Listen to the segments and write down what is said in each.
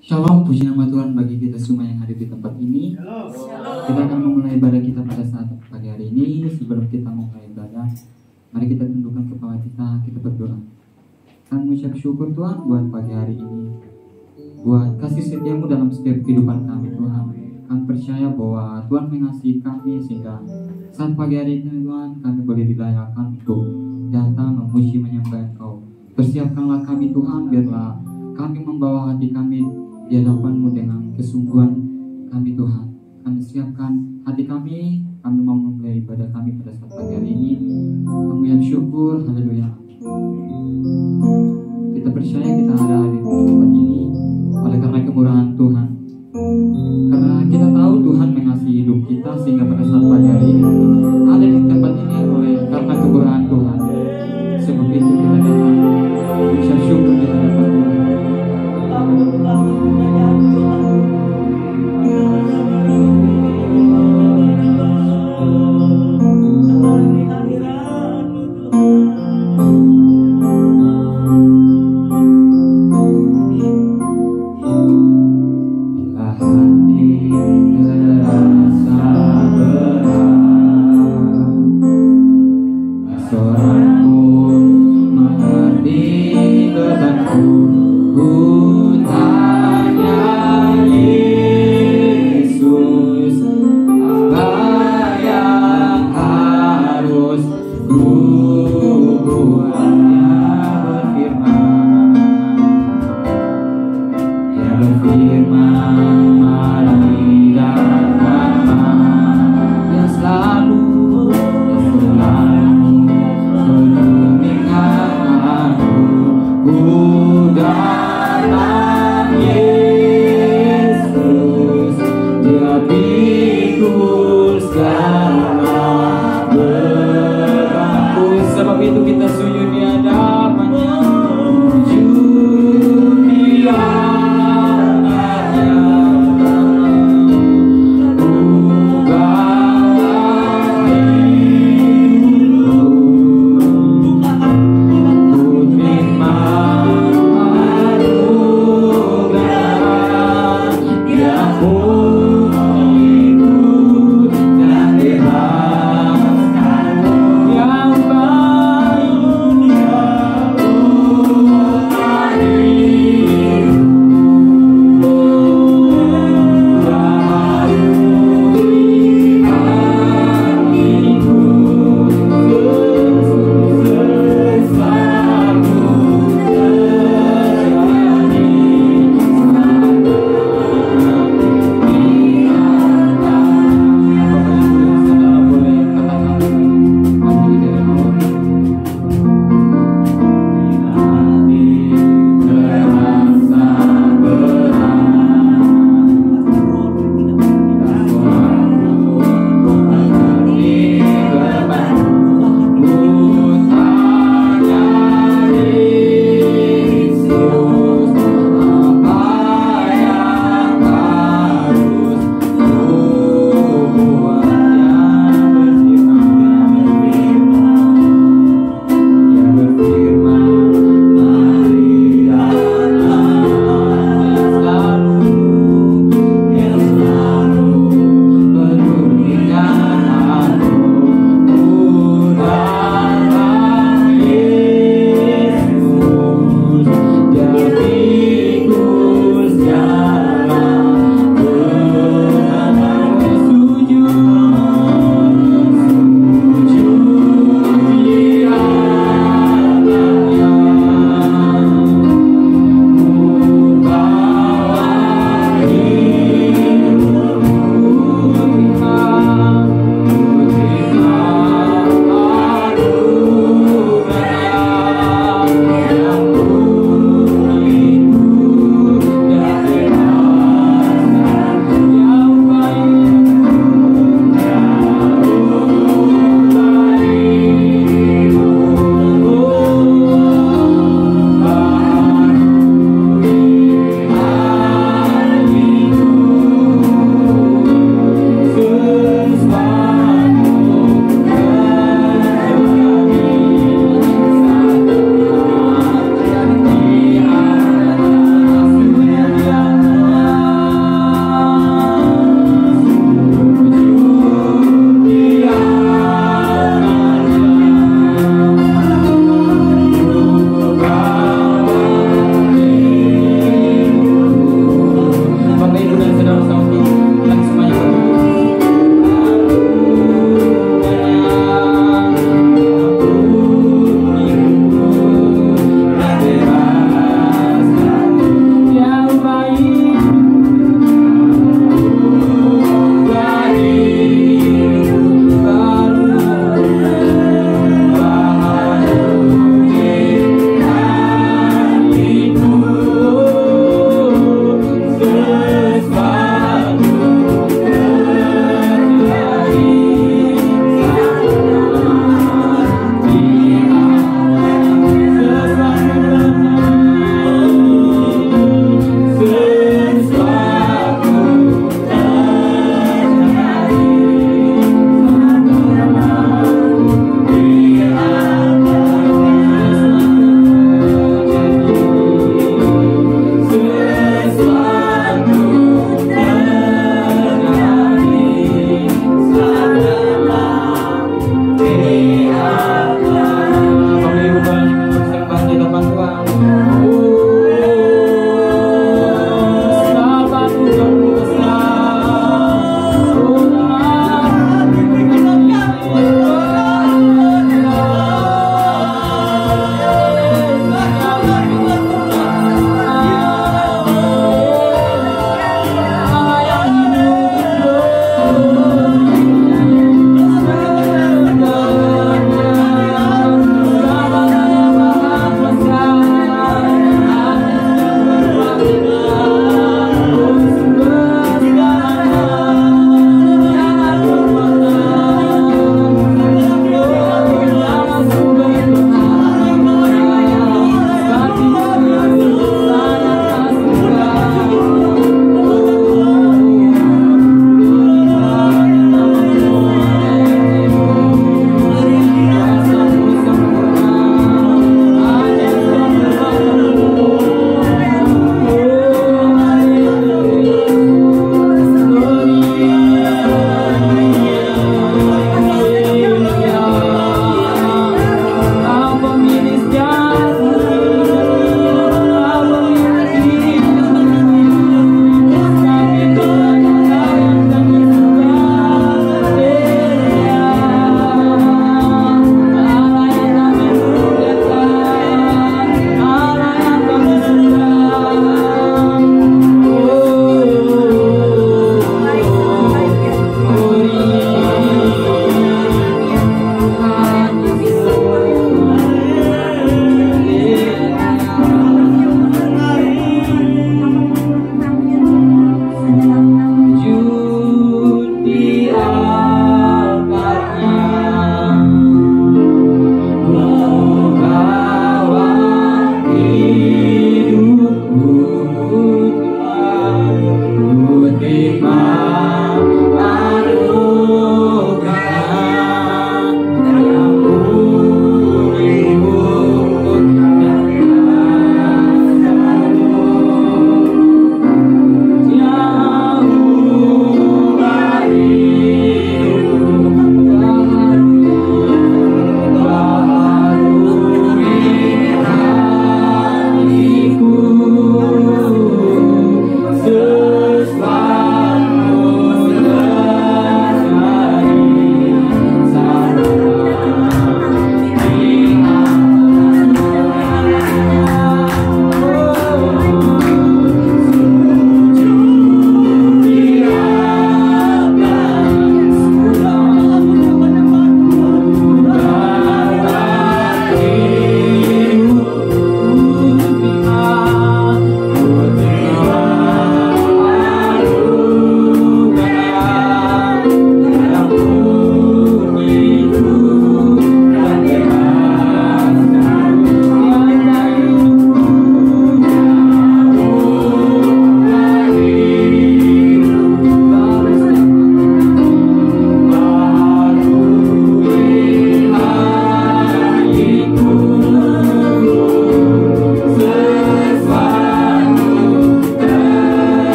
Shalom, puji nama Tuhan bagi kita semua yang hadir di tempat ini. Kita akan memulai ibadah kita pada saat pagi hari ini. Sebelum kita memulai ibadah, mari kita tundukkan kepala kita berdoa. Kami mengucap syukur Tuhan buat pagi hari ini, buat kasih setiamu dalam setiap kehidupan kami Tuhan. Kami percaya bahwa Tuhan mengasihi kami sehingga saat pagi hari ini Tuhan kami boleh dilayakkan untuk datang memuji menyembah Engkau. Persiapkanlah kami Tuhan, biarlah kami membawa hati kami di hadapan-Mu dengan kesungguhan kami Tuhan. Kami siapkan hati kami mau memulai ibadah kami pada saat pagi hari ini. Kami yang syukur, haleluya. Kita percaya kita ada di tempat ini oleh karena kemurahan Tuhan. Karena kita tahu Tuhan mengasihi hidup kita sehingga pada saat pagi hari ini ada di tempat ini oleh karena kemurahan Tuhan. Sebab itu kita datang mengucap syukur di hadapan Tuhan.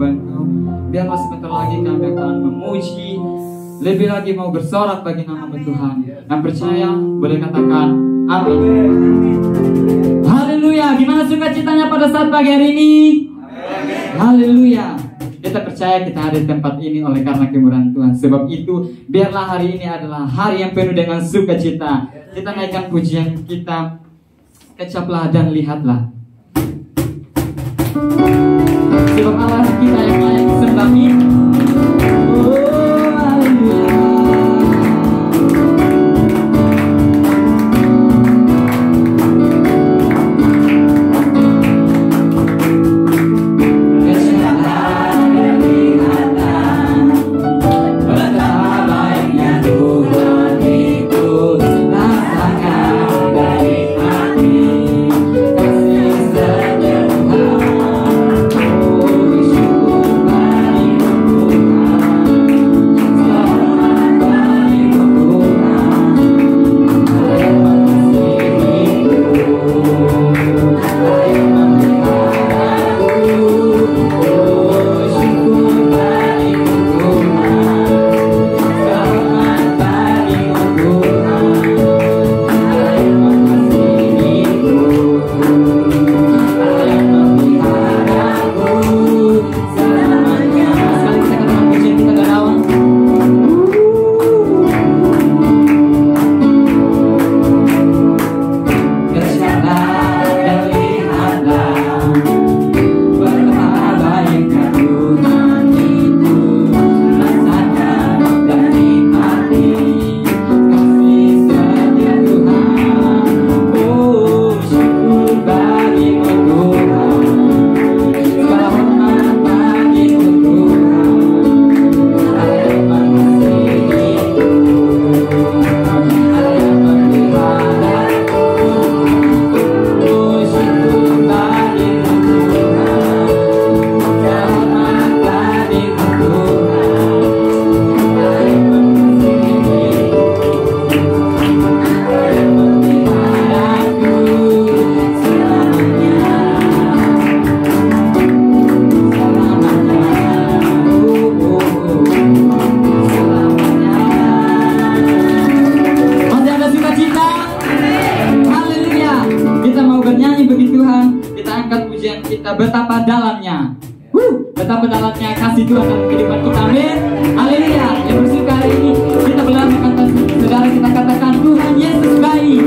membantu. Biarlah sebentar lagi kami akan memuji, lebih lagi mau bersorak bagi nama Tuhan. Yang percaya boleh katakan amin. Haleluya. Gimana sukacitanya pada saat pagi hari ini? Haleluya. Kita percaya kita ada di tempat ini oleh karena kemurahan Tuhan. Sebab itu biarlah hari ini adalah hari yang penuh dengan sukacita. Kita naikkan pujian kita. Kecaplah dan lihatlah. Sebab Allah kita yang layak disembahi. Betapa dalamnya, betapa dalamnya kasih Tuhan dalam kehidupan kita. Amin. Haleluya. Yang bersuka hari ini kita boleh kata saudara kita katakan Tuhan Yesus baik.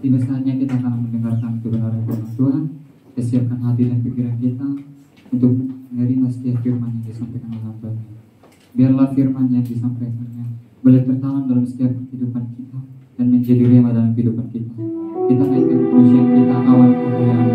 Tiba saatnya kita akan mendengarkan kebenaran firman Tuhan. Siapkan hati dan pikiran kita untuk menerima setiap firman yang disampaikan oleh hamba-Nya. Biarlah firman yang disampaikannya boleh tertanam dalam setiap kehidupan kita dan menjadi rema dalam kehidupan kita. Kita naikkan pujian kita, awan kemuliaan.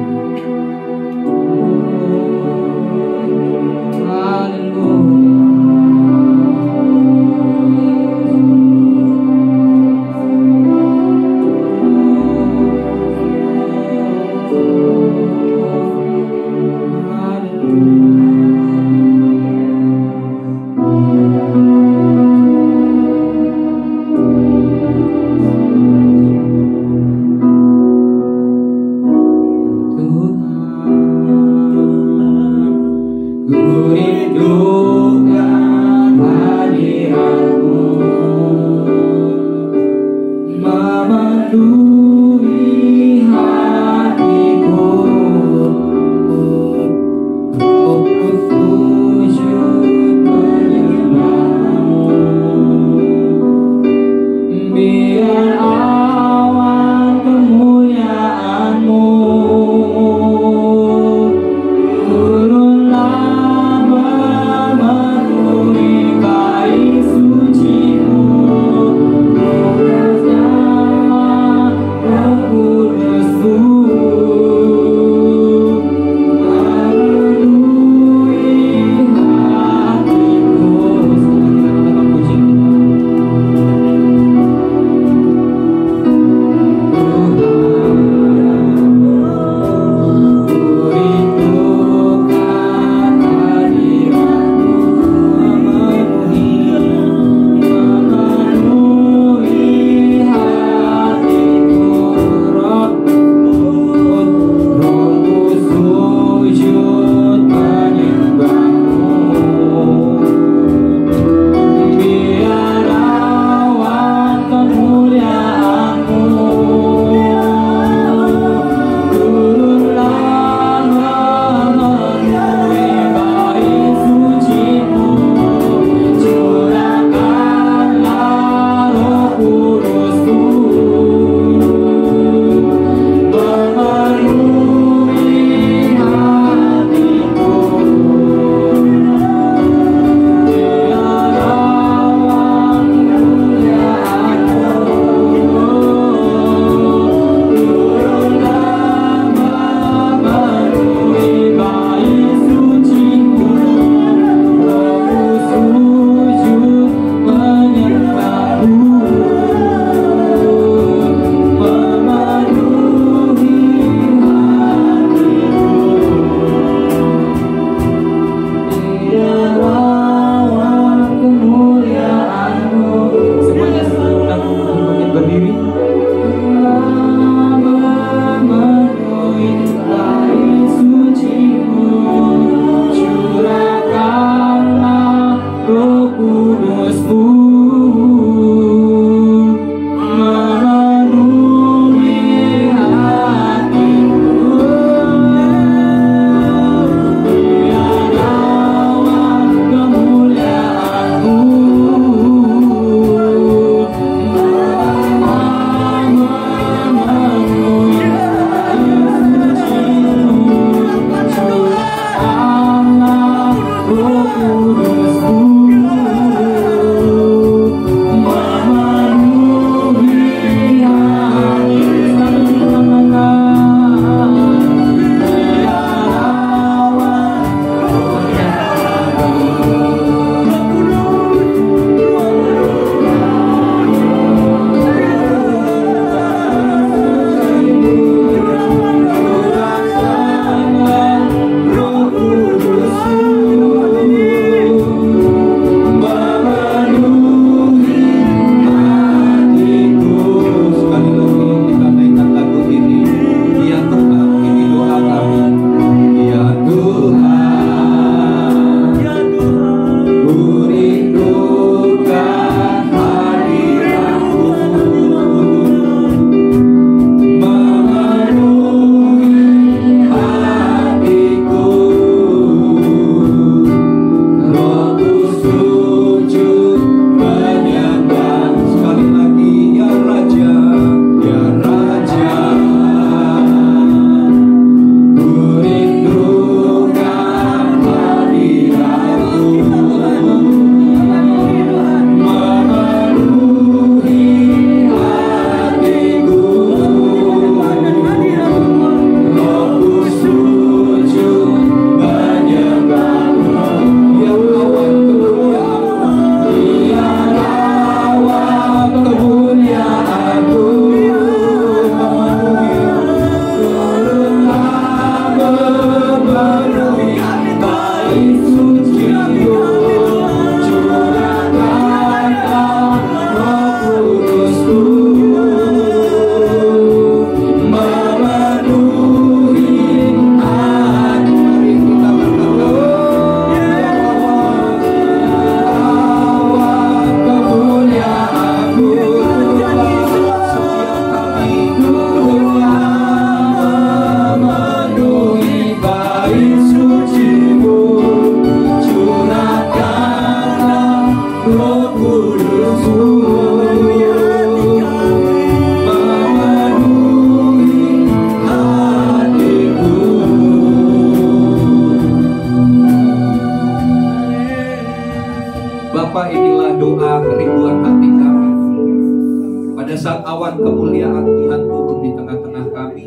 saat awan kemuliaan Tuhan turun di tengah-tengah kami,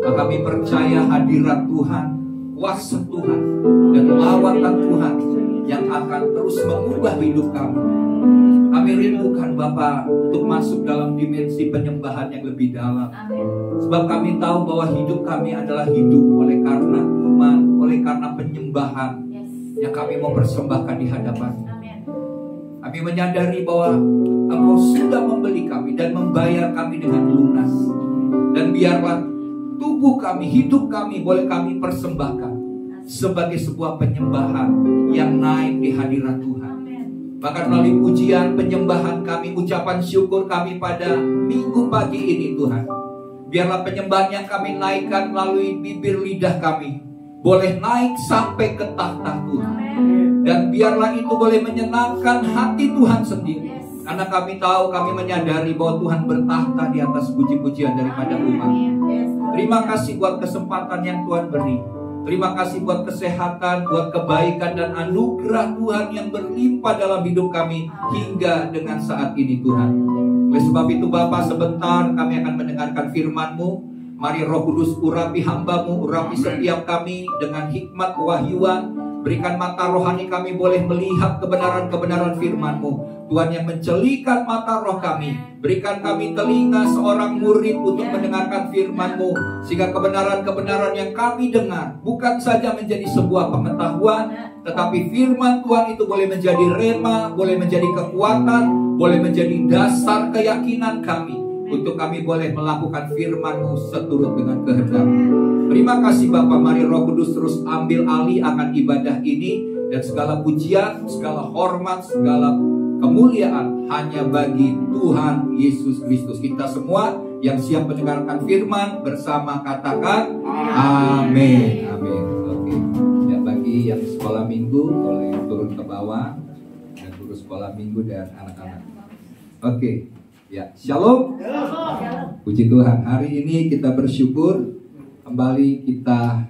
kami percaya hadirat Tuhan, kuasa Tuhan, dan lawatan Tuhan yang akan terus mengubah hidup kami. Kami rindukan Bapa untuk masuk dalam dimensi penyembahan yang lebih dalam. Sebab kami tahu bahwa hidup kami adalah hidup oleh karena iman, oleh karena penyembahan yang kami mau persembahkan di hadapan. Kami menyadari bahwa Engkau sudah membeli kami dan membayar kami dengan lunas. Dan biarlah tubuh kami, hidup kami boleh kami persembahkan sebagai sebuah penyembahan yang naik di hadirat Tuhan. Bahkan melalui pujian, penyembahan kami, ucapan syukur kami pada minggu pagi ini Tuhan, biarlah penyembahan yang kami naikkan melalui bibir lidah kami boleh naik sampai ke tahta Tuhan. Dan biarlah itu boleh menyenangkan hati Tuhan sendiri. Karena kami tahu, kami menyadari bahwa Tuhan bertahta di atas puji-pujian daripada umat. Terima kasih buat kesempatan yang Tuhan beri. Terima kasih buat kesehatan, buat kebaikan dan anugerah Tuhan yang berlimpah dalam hidup kami hingga dengan saat ini Tuhan. Oleh sebab itu Bapa, sebentar kami akan mendengarkan firman-Mu. Mari Roh Kudus urapi hamba-Mu, urapi setiap kami dengan hikmat kewahyuan. Berikan mata rohani kami boleh melihat kebenaran-kebenaran firman-Mu. Tuhan yang mencelikan mata roh kami, berikan kami telinga seorang murid untuk mendengarkan firman-Mu, sehingga kebenaran-kebenaran yang kami dengar bukan saja menjadi sebuah pengetahuan, tetapi firman Tuhan itu boleh menjadi rema, boleh menjadi kekuatan, boleh menjadi dasar keyakinan kami, untuk kami boleh melakukan firman-Mu seturut dengan kehendak-Mu. Terima kasih Bapa, mari Roh Kudus terus ambil alih akan ibadah ini, dan segala pujian, segala hormat, segala kemuliaan hanya bagi Tuhan Yesus Kristus. Kita semua yang siap mendengarkan firman bersama katakan amin. Amin. Oke. Ya, bagi yang sekolah minggu boleh turun ke bawah, dan guru sekolah minggu dan anak-anak. Oke. Ya, shalom. Puji Tuhan. Hari ini kita bersyukur kembali kita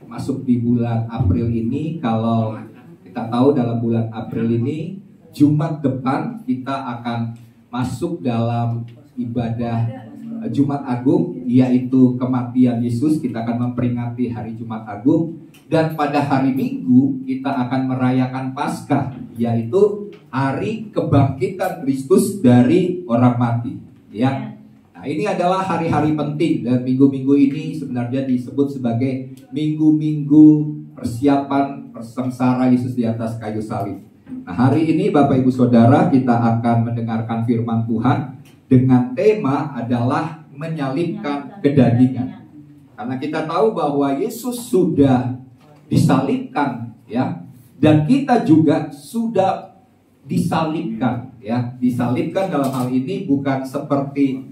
masuk di bulan April ini. Kalau kita tahu dalam bulan April ini, Jumat depan kita akan masuk dalam ibadah Jumat Agung, yaitu kematian Yesus. Kita akan memperingati hari Jumat Agung. Dan pada hari Minggu kita akan merayakan Paskah, yaitu hari kebangkitan Kristus dari orang mati. Ya. Nah, ini adalah hari-hari penting, dan minggu-minggu ini sebenarnya disebut sebagai minggu-minggu persiapan persengsara Yesus di atas kayu salib. Nah, hari ini Bapak Ibu Saudara, kita akan mendengarkan firman Tuhan dengan tema adalah menyalibkan kedagingan. Karena kita tahu bahwa Yesus sudah disalibkan, ya, dan kita juga sudah disalibkan, ya. Disalibkan dalam hal ini bukan seperti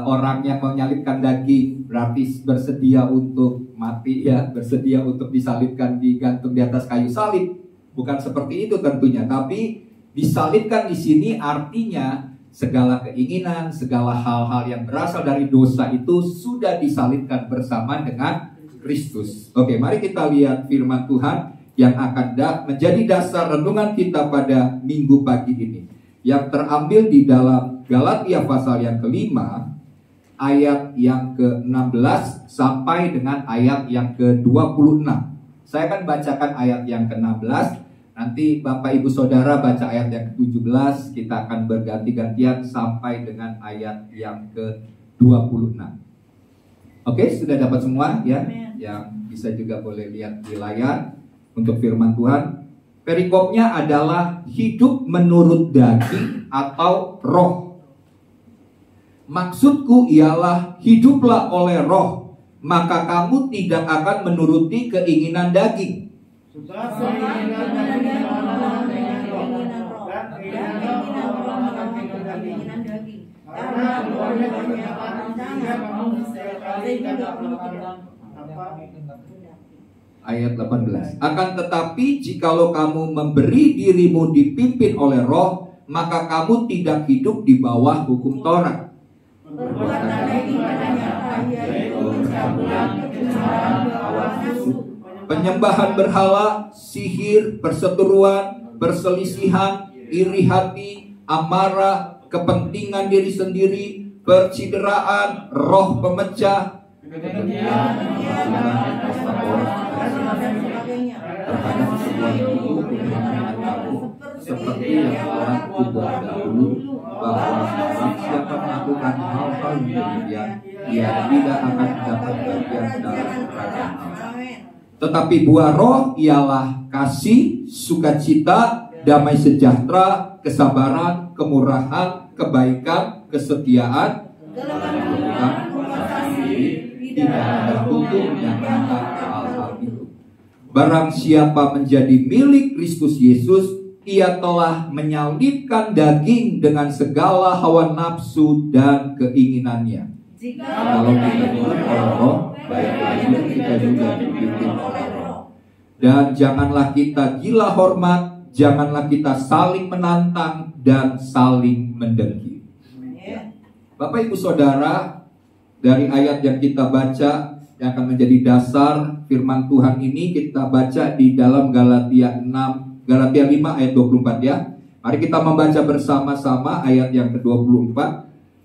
orang yang menyalibkan daging berarti bersedia untuk mati, ya, bersedia untuk disalibkan, digantung di atas kayu salib. Bukan seperti itu tentunya, tapi disalibkan di sini artinya segala keinginan, segala hal-hal yang berasal dari dosa itu sudah disalibkan bersama dengan Kristus. Oke, mari kita lihat firman Tuhan yang akan menjadi dasar renungan kita pada minggu pagi ini, yang terambil di dalam Galatia pasal yang kelima, ayat yang ke-16 sampai dengan ayat yang ke-26. Saya akan bacakan ayat yang ke-16. Nanti Bapak Ibu Saudara baca ayat yang ke-17. Kita akan berganti-gantian sampai dengan ayat yang ke-26. Oke, sudah dapat semua ya? Yang bisa juga boleh lihat di layar untuk firman Tuhan. Perikopnya adalah hidup menurut daging atau roh. Maksudku ialah hiduplah oleh roh, maka kamu tidak akan menuruti keinginan daging. Ayat 18. Akan tetapi jikalau kamu memberi dirimu dipimpin oleh roh, maka kamu tidak hidup di bawah hukum Taurat. Penyembahan berhala, sihir, perseteruan, perselisihan, iri hati, amarah, kepentingan diri sendiri, percideraan, roh pemecah, seperti yang orang kubuat dahulu, bahwa barang siapa melakukan hal-hal demikian, ia tidak akan dapat bagian dalam kerajaan Allah. Tetapi buah roh ialah kasih, sukacita, damai sejahtera, kesabaran, kemurahan, kebaikan, kesetiaan, tidak ada hukum yang tentang hal-hal itu. Barang siapa menjadi milik Kristus Yesus, ia telah menyalibkan daging dengan segala hawa nafsu dan keinginannya. Kalau kita hidup oleh roh, baik-baiknya kita juga dipimpin oleh roh. Dan janganlah kita gila hormat, janganlah kita saling menantang dan saling mendengki. Bapak Ibu Saudara, dari ayat yang kita baca yang akan menjadi dasar firman Tuhan ini, kita baca di dalam Galatia 5 ayat 24 ya. Mari kita membaca bersama-sama ayat yang ke-24.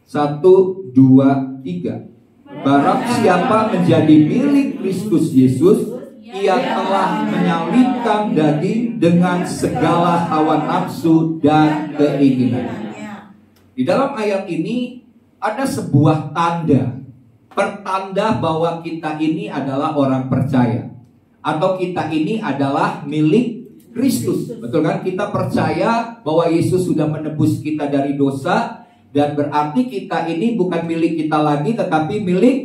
1, 2, 3. Barang siapa menjadi milik Kristus Yesus, ia telah menyalibkan daging dengan segala hawa nafsu dan keinginan. Di dalam ayat ini ada sebuah tanda, pertanda bahwa kita ini adalah orang percaya, atau kita ini adalah milik Kristus. Betul kan? Kita percaya bahwa Yesus sudah menebus kita dari dosa, dan berarti kita ini bukan milik kita lagi, tetapi milik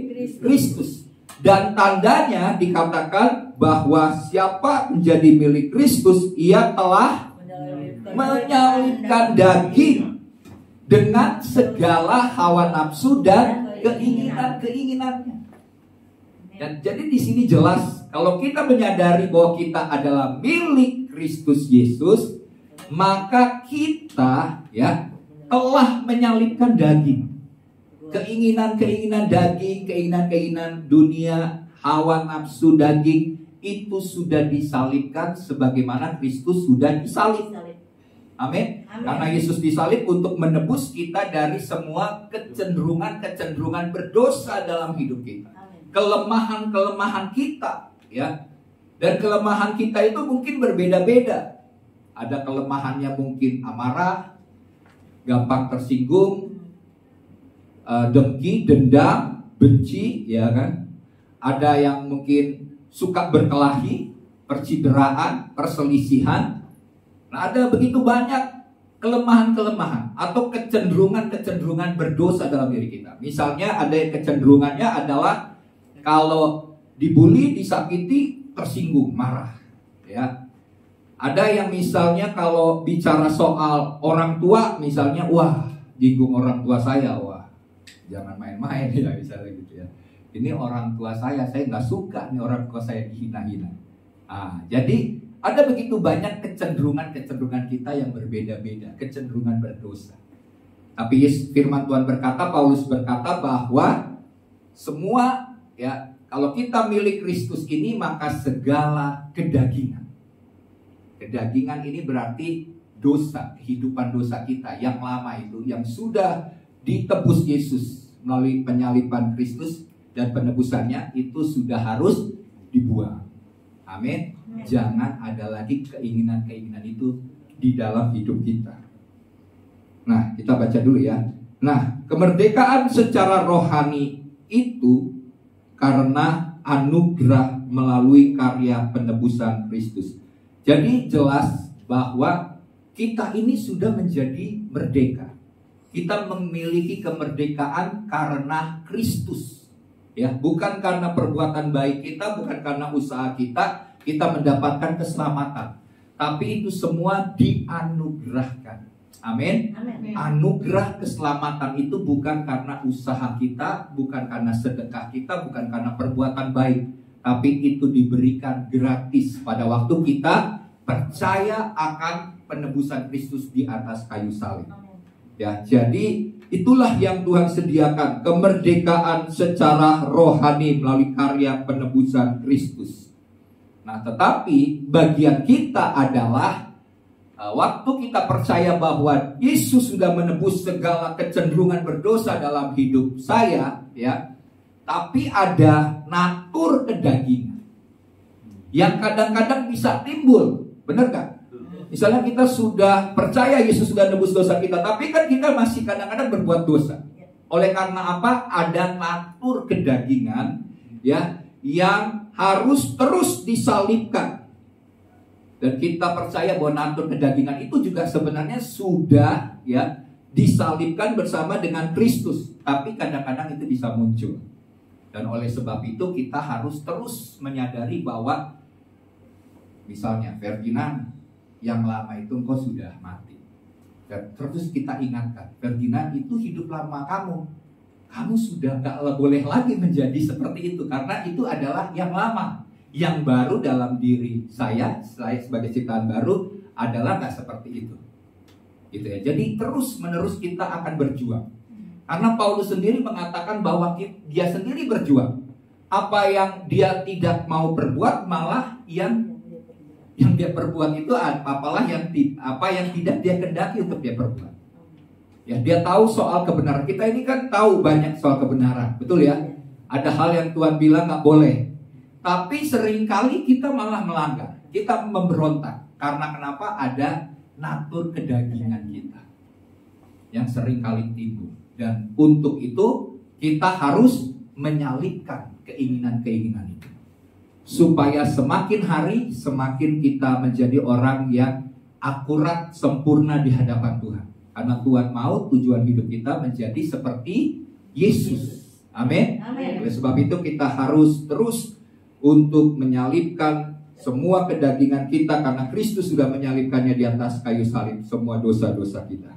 Kristus. Dan tandanya dikatakan bahwa siapa menjadi milik Kristus, ia telah menyalibkan daging dengan segala hawa nafsu dan keinginannya. Dan jadi di sini jelas, kalau kita menyadari bahwa kita adalah milik Kristus Yesus, maka kita telah menyalibkan daging. Keinginan-keinginan daging, keinginan-keinginan dunia, hawa nafsu daging, itu sudah disalibkan sebagaimana Kristus sudah disalib. Amin. Karena Yesus disalib untuk menebus kita dari semua kecenderungan berdosa dalam hidup kita. Kelemahan-kelemahan kita, ya. Dan kelemahan kita itu mungkin berbeda-beda. Ada kelemahannya mungkin amarah, gampang tersinggung, dengki, dendam, benci, ya kan? Ada yang mungkin suka berkelahi, percideraan, perselisihan. Nah, ada begitu banyak kelemahan-kelemahan atau kecenderungan-kecenderungan berdosa dalam diri kita. Misalnya ada yang kecenderungannya adalah kalau dibully, disakiti, tersinggung, marah, ya. Ada yang misalnya kalau bicara soal orang tua, misalnya, wah, jinggung orang tua saya, wah, jangan main-main ya, misalnya gitu ya. Ini orang tua saya nggak suka nih orang tua saya dihina-hina. Jadi ada begitu banyak kecenderungan-kecenderungan kita yang berbeda-beda, kecenderungan berdosa. Tapi firman Tuhan berkata, Paulus berkata bahwa semua, ya, kalau kita milik Kristus ini, maka segala kedagingan. Kedagingan ini berarti dosa, kehidupan dosa kita yang lama itu, yang sudah ditebus Yesus melalui penyaliban Kristus dan penebusannya, itu sudah harus dibuang. Amin. Jangan ada lagi keinginan-keinginan itu di dalam hidup kita. Nah, kita baca dulu ya. Nah, kemerdekaan secara rohani itu karena anugerah melalui karya penebusan Kristus. Jadi jelas bahwa kita ini sudah menjadi merdeka. Kita memiliki kemerdekaan karena Kristus. Ya, bukan karena perbuatan baik kita, bukan karena usaha kita mendapatkan keselamatan. Tapi itu semua dianugerahkan. Amin. Anugerah keselamatan itu bukan karena usaha kita, bukan karena sedekah kita, bukan karena perbuatan baik, tapi itu diberikan gratis pada waktu kita percaya akan penebusan Kristus di atas kayu salib. Ya, jadi itulah yang Tuhan sediakan, kemerdekaan secara rohani melalui karya penebusan Kristus. Nah, tetapi bagian kita adalah waktu kita percaya bahwa Yesus sudah menebus segala kecenderungan berdosa dalam hidup saya, ya, tapi ada natur kedagingan yang kadang-kadang bisa timbul, benar gak? Misalnya kita sudah percaya Yesus sudah nebus dosa kita, tapi kan kita masih kadang-kadang berbuat dosa. Oleh karena apa? Ada natur kedagingan, ya, yang harus terus disalibkan. Dan kita percaya bahwa natur kedagingan itu juga sebenarnya sudah, ya, disalibkan bersama dengan Kristus. Tapi kadang-kadang itu bisa muncul. Dan oleh sebab itu kita harus terus menyadari bahwa misalnya Ferdinand, yang lama itu engkau sudah mati. Dan terus kita ingatkan, Ferdinand, itu hidup lama kamu. Kamu sudah gak boleh lagi menjadi seperti itu. Karena itu adalah yang lama. Yang baru dalam diri saya sebagai ciptaan baru adalah gak seperti itu. Gitu ya. Jadi terus menerus kita akan berjuang. Karena Paulus sendiri mengatakan bahwa dia sendiri berjuang. Apa yang dia tidak mau berbuat, malah yang dia perbuat itu apa yang tidak dia kehendaki untuk dia perbuat. Ya, dia tahu soal kebenaran. Kita ini kan tahu banyak soal kebenaran, betul ya? Ada hal yang Tuhan bilang gak boleh. Tapi seringkali kita malah melanggar. Kita memberontak. Karena kenapa? Ada natur kedagingan kita yang seringkali timbul. Dan untuk itu kita harus menyalipkan keinginan-keinginan itu. Supaya semakin hari semakin kita menjadi orang yang akurat, sempurna di hadapan Tuhan. Karena Tuhan mau tujuan hidup kita menjadi seperti Yesus. Amin. Oleh sebab itu kita harus terus untuk menyalibkan semua kedagingan kita, karena Kristus sudah menyalibkannya di atas kayu salib semua dosa-dosa kita.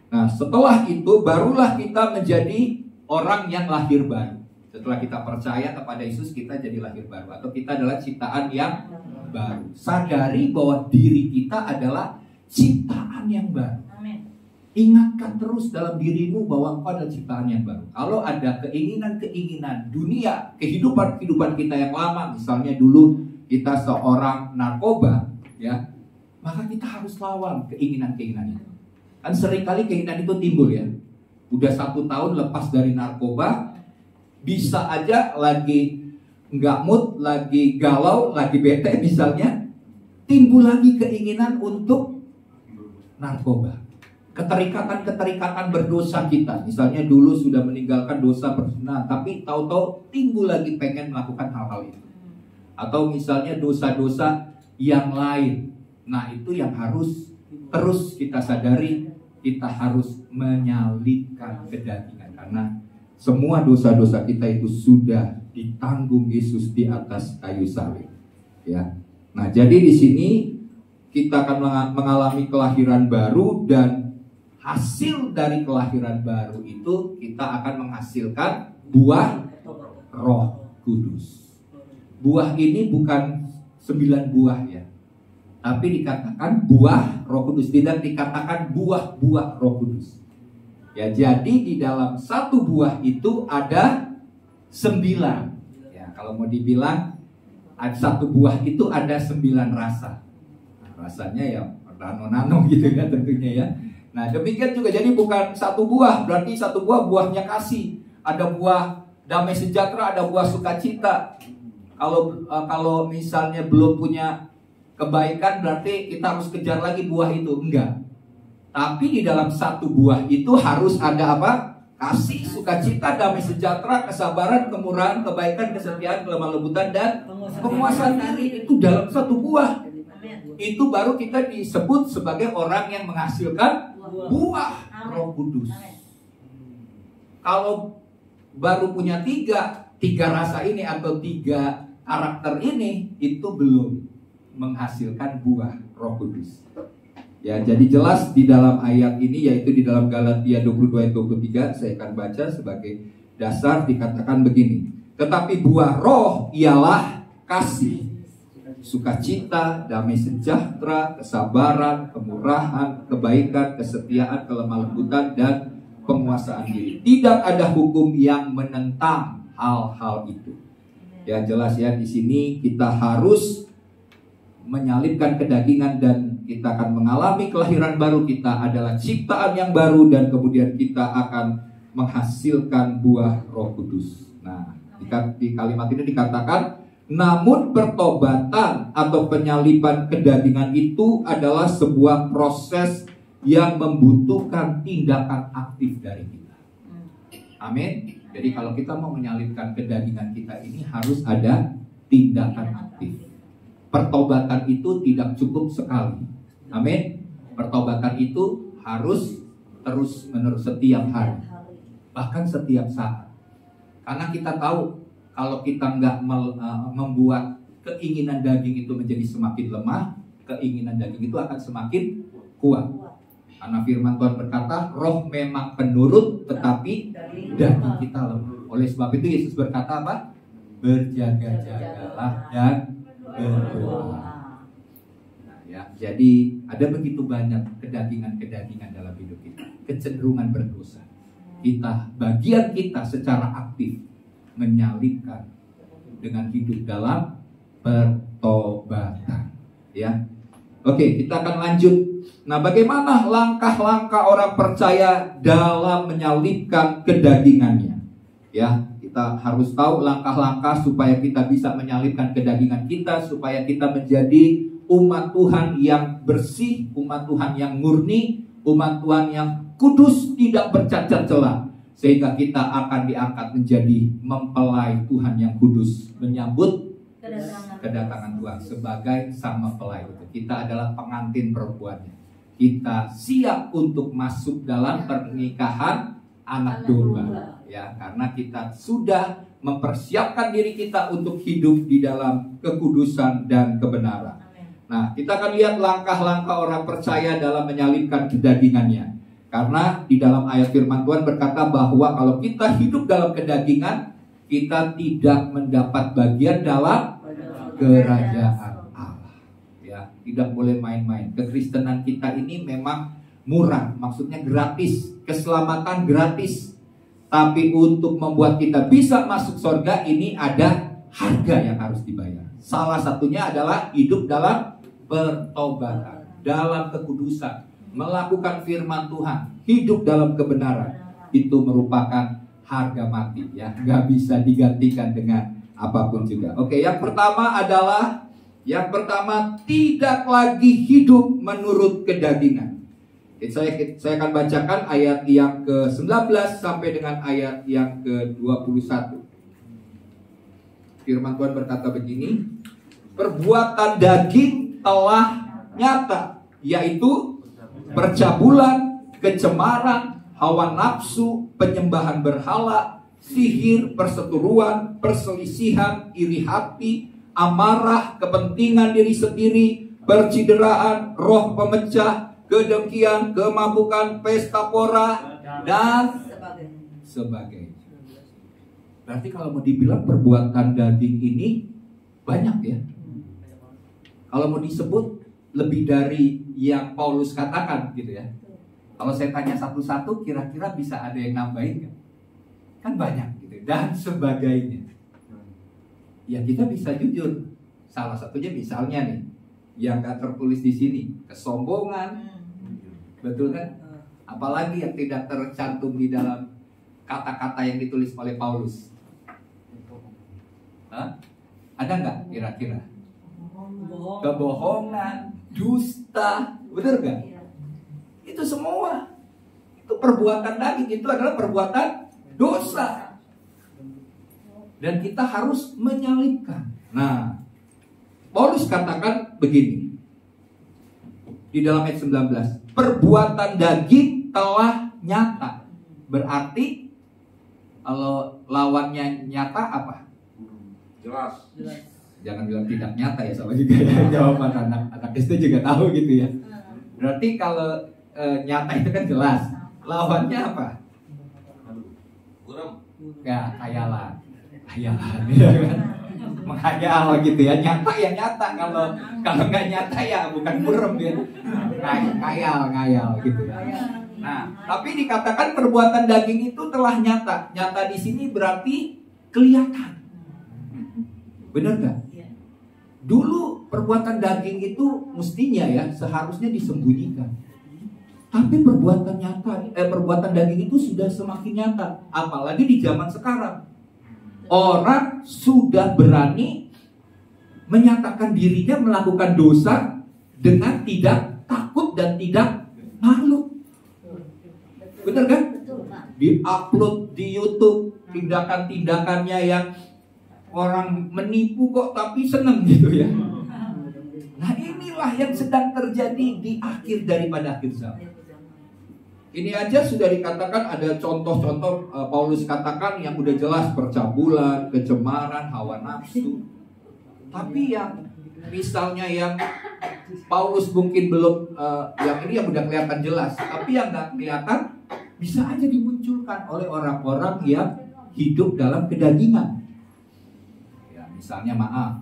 Nah, setelah itu barulah kita menjadi orang yang lahir baru. Setelah kita percaya kepada Yesus, kita jadi lahir baru, atau kita adalah ciptaan yang baru. Sadari bahwa diri kita adalah ciptaan yang baru. Ingatkan terus dalam dirimu bahwa engkau adalah ciptaan yang baru. Kalau ada keinginan-keinginan dunia, kehidupan kita yang lama, misalnya dulu kita seorang narkoba, ya, maka kita harus lawan keinginan-keinginan itu. Kan seringkali keinginan itu timbul, ya. Udah 1 tahun lepas dari narkoba, bisa aja lagi nggak mood, lagi galau, lagi bete misalnya, timbul lagi keinginan untuk narkoba. Keterikatan berdosa kita, misalnya dulu sudah meninggalkan dosa berzina, tapi tahu-tahu timbul lagi pengen melakukan hal-hal itu. Atau misalnya dosa-dosa yang lain. Nah, itu yang harus terus kita sadari, kita harus menyalibkan kedagingan, karena semua dosa-dosa kita itu sudah ditanggung Yesus di atas kayu salib. Ya. Nah, jadi di sini kita akan mengalami kelahiran baru, dan hasil dari kelahiran baru itu kita akan menghasilkan buah Roh Kudus. Buah ini bukan 9 buah, ya, tapi dikatakan buah Roh Kudus, tidak dikatakan buah-buah Roh Kudus. Ya, jadi di dalam 1 buah itu ada 9. Ya, kalau mau dibilang 1 buah itu ada 9 rasa. Nah, rasanya ya nano-nano gitu ya tentunya, ya. Nah, demikian juga, jadi bukan 1 buah, berarti 1 buah buahnya kasih. Ada buah damai sejahtera, ada buah sukacita. Kalau misalnya belum punya kebaikan, berarti kita harus kejar lagi buah itu. Enggak. Tapi di dalam 1 buah itu harus ada apa? Kasih, sukacita, damai sejahtera, kesabaran, kemurahan, kebaikan, kesetiaan, kelemah lembutan, dan penguasaan diri. Itu dalam 1 buah. Itu baru kita disebut sebagai orang yang menghasilkan buah Roh Kudus. Kalau baru punya 3 rasa ini atau 3 karakter ini, itu belum menghasilkan buah Roh Kudus. Ya, jadi jelas di dalam ayat ini, yaitu di dalam Galatia 22 ayat 23, saya akan baca sebagai dasar, dikatakan begini. Tetapi buah roh ialah kasih, sukacita, damai sejahtera, kesabaran, kemurahan, kebaikan, kesetiaan, kelemah lembutan, dan penguasaan diri. Tidak ada hukum yang menentang hal-hal itu. Ya, jelas ya, di sini kita harus menyalibkan kedagingan, dan kita akan mengalami kelahiran baru, kita adalah ciptaan yang baru, dan kemudian kita akan menghasilkan buah Roh Kudus. Nah, di kalimat ini dikatakan, namun pertobatan atau penyaliban kedagingan itu adalah sebuah proses yang membutuhkan tindakan aktif dari kita. Amin. Jadi kalau kita mau menyalibkan kedagingan kita ini harus ada tindakan aktif. Pertobatan itu tidak cukup sekali. Amin. Pertobatan itu harus terus menerus setiap hari, bahkan setiap saat. Karena kita tahu kalau kita nggak membuat keinginan daging itu menjadi semakin lemah, keinginan daging itu akan semakin kuat. Karena firman Tuhan berkata, roh memang penurut, tetapi daging kita lemah. Oleh sebab itu Yesus berkata apa? Berjaga-jagalah dan berdoa. Nah, ya, jadi ada begitu banyak kedagingan-kedagingan dalam hidup kita, kecenderungan berdosa. Bagian kita secara aktif menyalibkan dengan hidup dalam pertobatan. Ya, oke, kita akan lanjut. Nah, bagaimana langkah-langkah orang percaya dalam menyalibkan kedagingannya? Ya, kita harus tahu langkah-langkah supaya kita bisa menyalibkan kedagingan kita, supaya kita menjadi umat Tuhan yang bersih, umat Tuhan yang murni, umat Tuhan yang kudus, tidak bercacat celah, sehingga kita akan diangkat menjadi mempelai Tuhan yang kudus, menyambut kedatangan Tuhan sebagai sang mempelai. Kita adalah pengantin perempuannya. Kita siap untuk masuk dalam pernikahan anak domba. Ya, karena kita sudah mempersiapkan diri kita untuk hidup di dalam kekudusan dan kebenaran. Nah, kita akan lihat langkah-langkah orang percaya dalam menyalibkan kedagingannya. Karena di dalam ayat firman Tuhan berkata bahwa kalau kita hidup dalam kedagingan, kita tidak mendapat bagian dalam kerajaan Allah. Ya, tidak boleh main-main. Kekristenan kita ini memang murah, maksudnya gratis, keselamatan gratis. Tapi untuk membuat kita bisa masuk surga ini ada harga yang harus dibayar. Salah satunya adalah hidup dalam pertobatan, dalam kekudusan, melakukan firman Tuhan, hidup dalam kebenaran. Itu merupakan harga mati, ya, nggak bisa digantikan dengan apapun juga. Oke, yang pertama tidak lagi hidup menurut kedagingan. Saya akan bacakan ayat yang ke-19 sampai dengan ayat yang ke-21. Firman Tuhan berkata begini, perbuatan daging telah nyata, yaitu percabulan, kecemaran, hawa nafsu, penyembahan berhala, sihir, perseteruan, perselisihan, iri hati, amarah, kepentingan diri sendiri, percideraan, roh pemecah, kedengkian, kemabukan, pesta pora, dan sebagainya. Berarti kalau mau dibilang perbuatan daging ini banyak ya. Kalau mau disebut lebih dari yang Paulus katakan gitu ya. Kalau saya tanya satu-satu, kira-kira bisa ada yang nambahin kan? Kan banyak gitu. Dan sebagainya. Ya kita bisa jujur. Salah satunya misalnya nih, yang gak tertulis di sini, kesombongan. Betul kan? Apalagi yang tidak tercantum di dalam kata-kata yang ditulis oleh Paulus. Hah? Ada nggak kira-kira? Kebohongan, dusta, betul nggak? Itu semua, itu perbuatan daging, itu adalah perbuatan dosa. Dan kita harus menyalibkan. Nah, Paulus katakan begini di dalam ayat 19, perbuatan daging telah nyata. Berarti kalau lawannya nyata apa? Jelas. Jangan bilang tidak nyata ya, sama juga ya. Jawaban anak SD juga tahu gitu ya. Berarti kalau nyata itu kan jelas. Lawannya apa? Kurang. Ya, khayalan ya kan? Menghayal gitu ya. Nyata ya nyata, kalau nggak nyata ya bukan burem ya. Ngayal gitu ya. Nah, tapi dikatakan perbuatan daging itu telah nyata. Nyata di sini berarti kelihatan. Benar nggak? Dulu perbuatan daging itu mestinya ya seharusnya disembunyikan. Tapi perbuatan daging itu sudah semakin nyata, apalagi di zaman sekarang. Orang sudah berani menyatakan dirinya melakukan dosa dengan tidak takut dan tidak malu. Benar kan? Di-upload di YouTube tindakan-tindakannya yang orang menipu kok tapi seneng gitu ya. Nah, inilah yang sedang terjadi di akhir daripada akhir zaman. Ini aja sudah dikatakan ada contoh-contoh Paulus katakan yang udah jelas percabulan, kecemaran, hawa nafsu. Tapi yang misalnya yang Paulus mungkin belum, yang ini yang udah kelihatan jelas, tapi yang nggak kelihatan bisa aja dimunculkan oleh orang-orang yang hidup dalam kedagingan. Ya, misalnya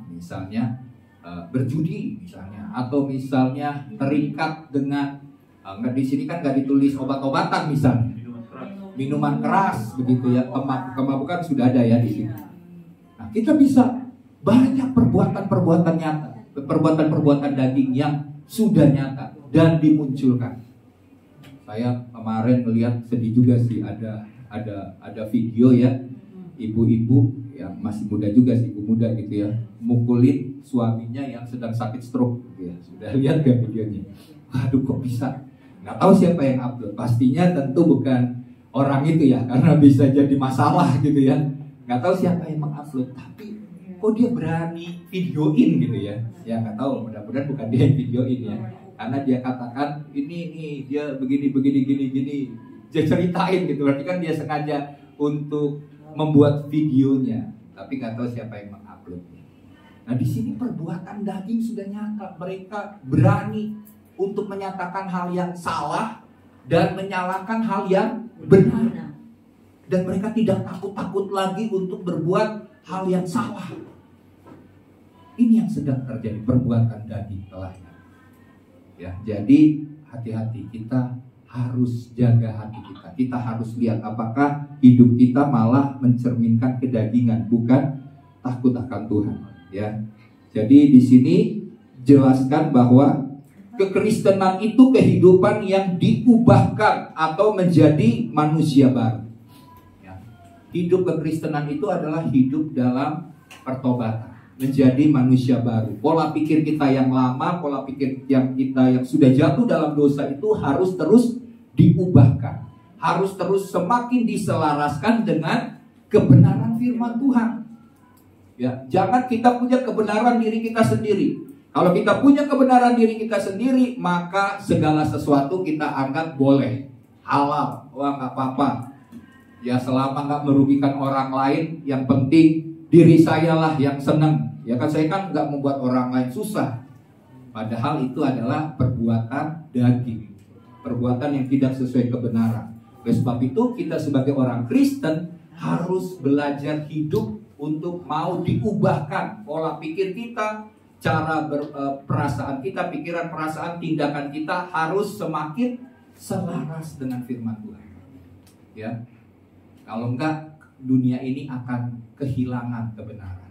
misalnya berjudi, misalnya, atau misalnya terikat dengan di sini kan nggak ditulis obat-obatan misalnya, minuman keras begitu ya, kemabukan sudah ada ya di sini. Nah, kita bisa banyak perbuatan-perbuatan nyata, perbuatan-perbuatan daging yang sudah nyata dan dimunculkan. Saya kemarin melihat sedih juga sih, ada video ya, ibu-ibu yang masih muda juga sih, ibu muda gitu ya, mukulin suaminya yang sedang sakit stroke gitu ya. Sudah lihat gak videonya? Waduh, kok bisa? Nggak tahu siapa yang upload. Pastinya tentu bukan orang itu ya, karena bisa jadi masalah gitu ya. Nggak tahu siapa yang mengupload, tapi kok dia berani videoin gitu ya. Ya nggak tahu, mudah-mudahan bukan dia yang videoin ya, karena dia katakan ini dia begini gini. Dia ceritain gitu, berarti kan dia sengaja untuk membuat videonya, tapi nggak tahu siapa yang menguploadnya. Nah, di sini perbuatan daging sudah nyata. Mereka berani untuk menyatakan hal yang salah dan menyalahkan hal yang benar. Dan mereka tidak takut-takut lagi untuk berbuat hal yang salah. Ini yang sedang terjadi, perbuatan daging telah. Ya, jadi hati-hati, kita harus jaga hati kita. Kita harus lihat apakah hidup kita malah mencerminkan kedagingan, bukan takut akan Tuhan. Ya, jadi di sini jelaskan bahwa kekristenan itu kehidupan yang diubahkan atau menjadi manusia baru. Ya. Hidup kekristenan itu adalah hidup dalam pertobatan, menjadi manusia baru. Pola pikir kita yang lama, pola pikir kita yang sudah jatuh dalam dosa itu harus terus diubahkan, harus terus semakin diselaraskan dengan kebenaran firman Tuhan. Ya, jangan kita punya kebenaran diri kita sendiri. Kalau kita punya kebenaran diri kita sendiri, maka segala sesuatu kita anggap boleh, halal, wah nggak apa-apa. Ya selama nggak merugikan orang lain, yang penting diri saya lah yang senang. Ya kan, saya kan nggak membuat orang lain susah. Padahal itu adalah perbuatan daging, perbuatan yang tidak sesuai kebenaran. Oleh sebab itu kita sebagai orang Kristen harus belajar hidup untuk mau diubahkan pola pikir kita, cara perasaan kita, pikiran, perasaan, tindakan kita harus semakin selaras dengan firman Tuhan. Ya, kalau enggak dunia ini akan kehilangan kebenaran.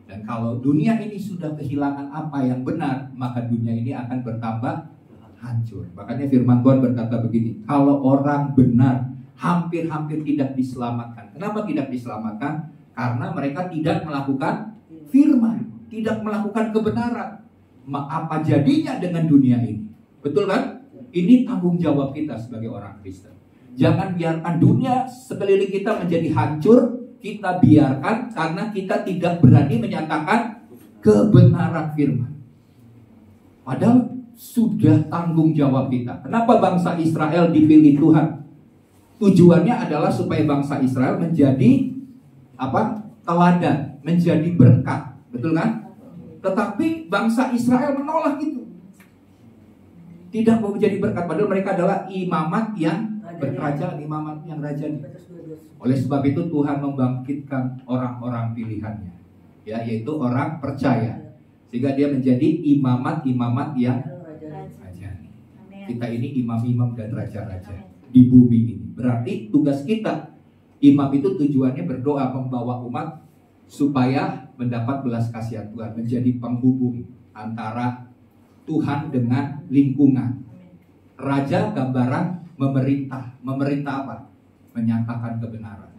Dan kalau dunia ini sudah kehilangan apa yang benar, maka dunia ini akan bertambah hancur. Makanya firman Tuhan berkata begini, kalau orang benar hampir-hampir tidak diselamatkan. Kenapa tidak diselamatkan? Karena mereka tidak melakukan firman, tidak melakukan kebenaran. Apa jadinya dengan dunia ini? Betul kan? Ini tanggung jawab kita sebagai orang Kristen. Jangan biarkan dunia sekeliling kita menjadi hancur. Kita biarkan karena kita tidak berani menyatakan kebenaran firman. Padahal sudah tanggung jawab kita. Kenapa bangsa Israel dipilih Tuhan? Tujuannya adalah supaya bangsa Israel menjadi teladan, menjadi berkat. Betul kan? Tetapi bangsa Israel menolak itu. Tidak mau menjadi berkat, padahal mereka adalah imamat yang berkerajaan, imamat yang rajani. Oleh sebab itu Tuhan membangkitkan orang-orang pilihannya, ya, yaitu orang percaya, sehingga dia menjadi imamat-imamat yang rajani. Kita ini imam-imam dan raja-raja di bumi ini. Berarti tugas kita, imam itu tujuannya berdoa membawa umat supaya mendapat belas kasihan Tuhan, menjadi penghubung antara Tuhan dengan lingkungan. Raja gambaran memerintah. Memerintah apa? Menyatakan kebenaran.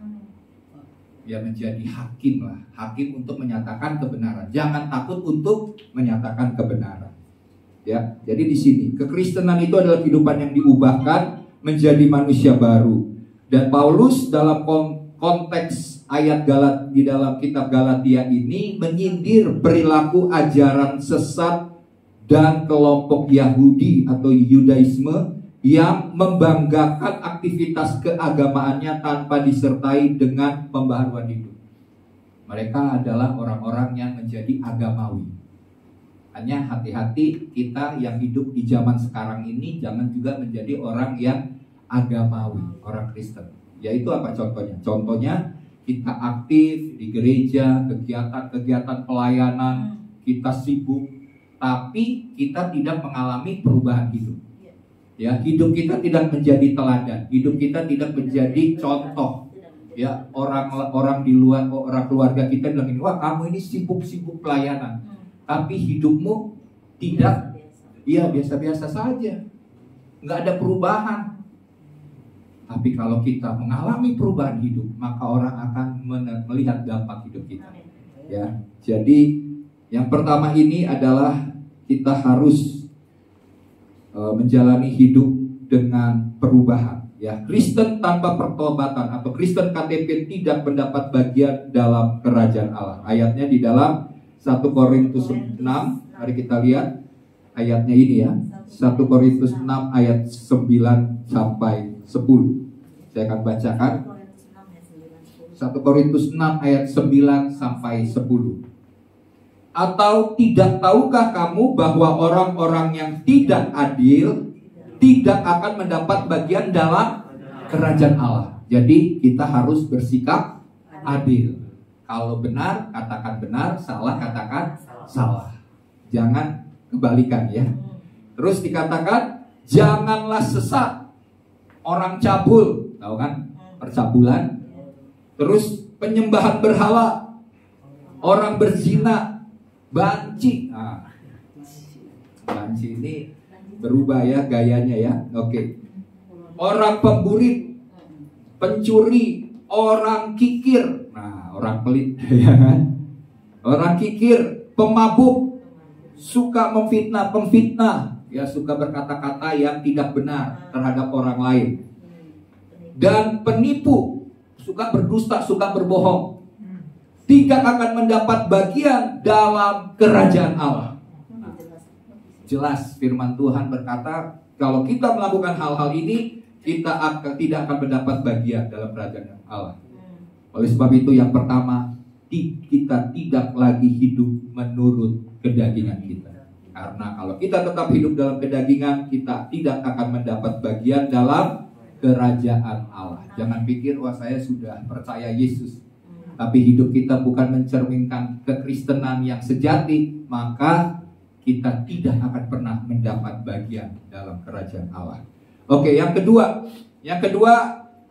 Ya, menjadi hakim lah. Hakim untuk menyatakan kebenaran. Jangan takut untuk menyatakan kebenaran. Ya, jadi di sini kekristenan itu adalah kehidupan yang diubahkan menjadi manusia baru. Dan Paulus dalam konteks ayat di dalam kitab Galatia ini menyindir perilaku ajaran sesat dan kelompok Yahudi atau Yudaisme yang membanggakan aktivitas keagamaannya tanpa disertai dengan pembaharuan hidup. Mereka adalah orang-orang yang menjadi agamawi. Hanya hati-hati kita yang hidup di zaman sekarang ini jangan juga menjadi orang yang agamawi, orang Kristen. Yaitu apa contohnya? Contohnya kita aktif di gereja, kegiatan-kegiatan pelayanan, kita sibuk, tapi kita tidak mengalami perubahan hidup. Ya, hidup kita tidak menjadi teladan, hidup kita tidak menjadi contoh. Ya, orang di luar, orang keluarga kita bilang ini, wah kamu ini sibuk-sibuk pelayanan, tapi hidupmu tidak, ya biasa-biasa saja, nggak ada perubahan. Tapi kalau kita mengalami perubahan hidup, maka orang akan melihat dampak hidup kita. Ya, jadi yang pertama ini adalah kita harus menjalani hidup dengan perubahan. Ya, Kristen tanpa pertobatan atau Kristen KTP tidak mendapat bagian dalam kerajaan Allah. Ayatnya di dalam 1 Korintus 6, mari kita lihat ayatnya ini ya. 1 Korintus 6 ayat 9 sampai 10. Saya akan bacakan 1 Korintus 6 ayat 9 sampai 10. Atau tidak tahukah kamu bahwa orang-orang yang tidak adil tidak akan mendapat bagian dalam kerajaan Allah. Jadi kita harus bersikap adil. Kalau benar katakan benar, salah katakan salah. Jangan kebalikan ya. Terus dikatakan janganlah sesat. Orang cabul, tahu kan? Percabulan. Terus penyembahan berhala, orang berzina, banci. Nah, banci ini berubah ya gayanya ya. Oke. Orang pemburit, pencuri, orang kikir. Nah, orang pelit ya kan? Orang kikir, pemabuk, suka memfitnah, pemfitnah, ya suka berkata-kata yang tidak benar terhadap orang lain. Dan penipu, suka berdusta, suka berbohong, tidak akan mendapat bagian dalam kerajaan Allah. Nah, jelas firman Tuhan berkata, kalau kita melakukan hal-hal ini, kita tidak akan mendapat bagian dalam kerajaan Allah. Oleh sebab itu yang pertama, kita tidak lagi hidup menurut kedagingan kita. Karena kalau kita tetap hidup dalam kedagingan, kita tidak akan mendapat bagian dalam kerajaan Allah. Jangan pikir, wah saya sudah percaya Yesus, tapi hidup kita bukan mencerminkan kekristenan yang sejati, maka kita tidak akan pernah mendapat bagian dalam kerajaan Allah. Oke, yang kedua,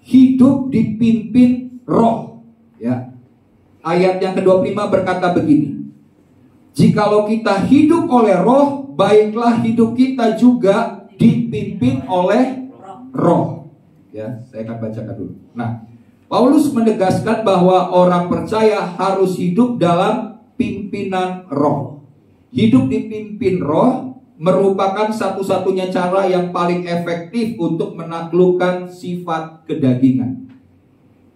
hidup dipimpin roh. Ya, ayat yang ke-25 berkata begini: jikalau kita hidup oleh roh, baiklah hidup kita juga dipimpin oleh roh. Ya, saya akan bacakan dulu. Nah, Paulus menegaskan bahwa orang percaya harus hidup dalam pimpinan roh. Hidup dipimpin roh merupakan satu-satunya cara yang paling efektif untuk menaklukkan sifat kedagingan.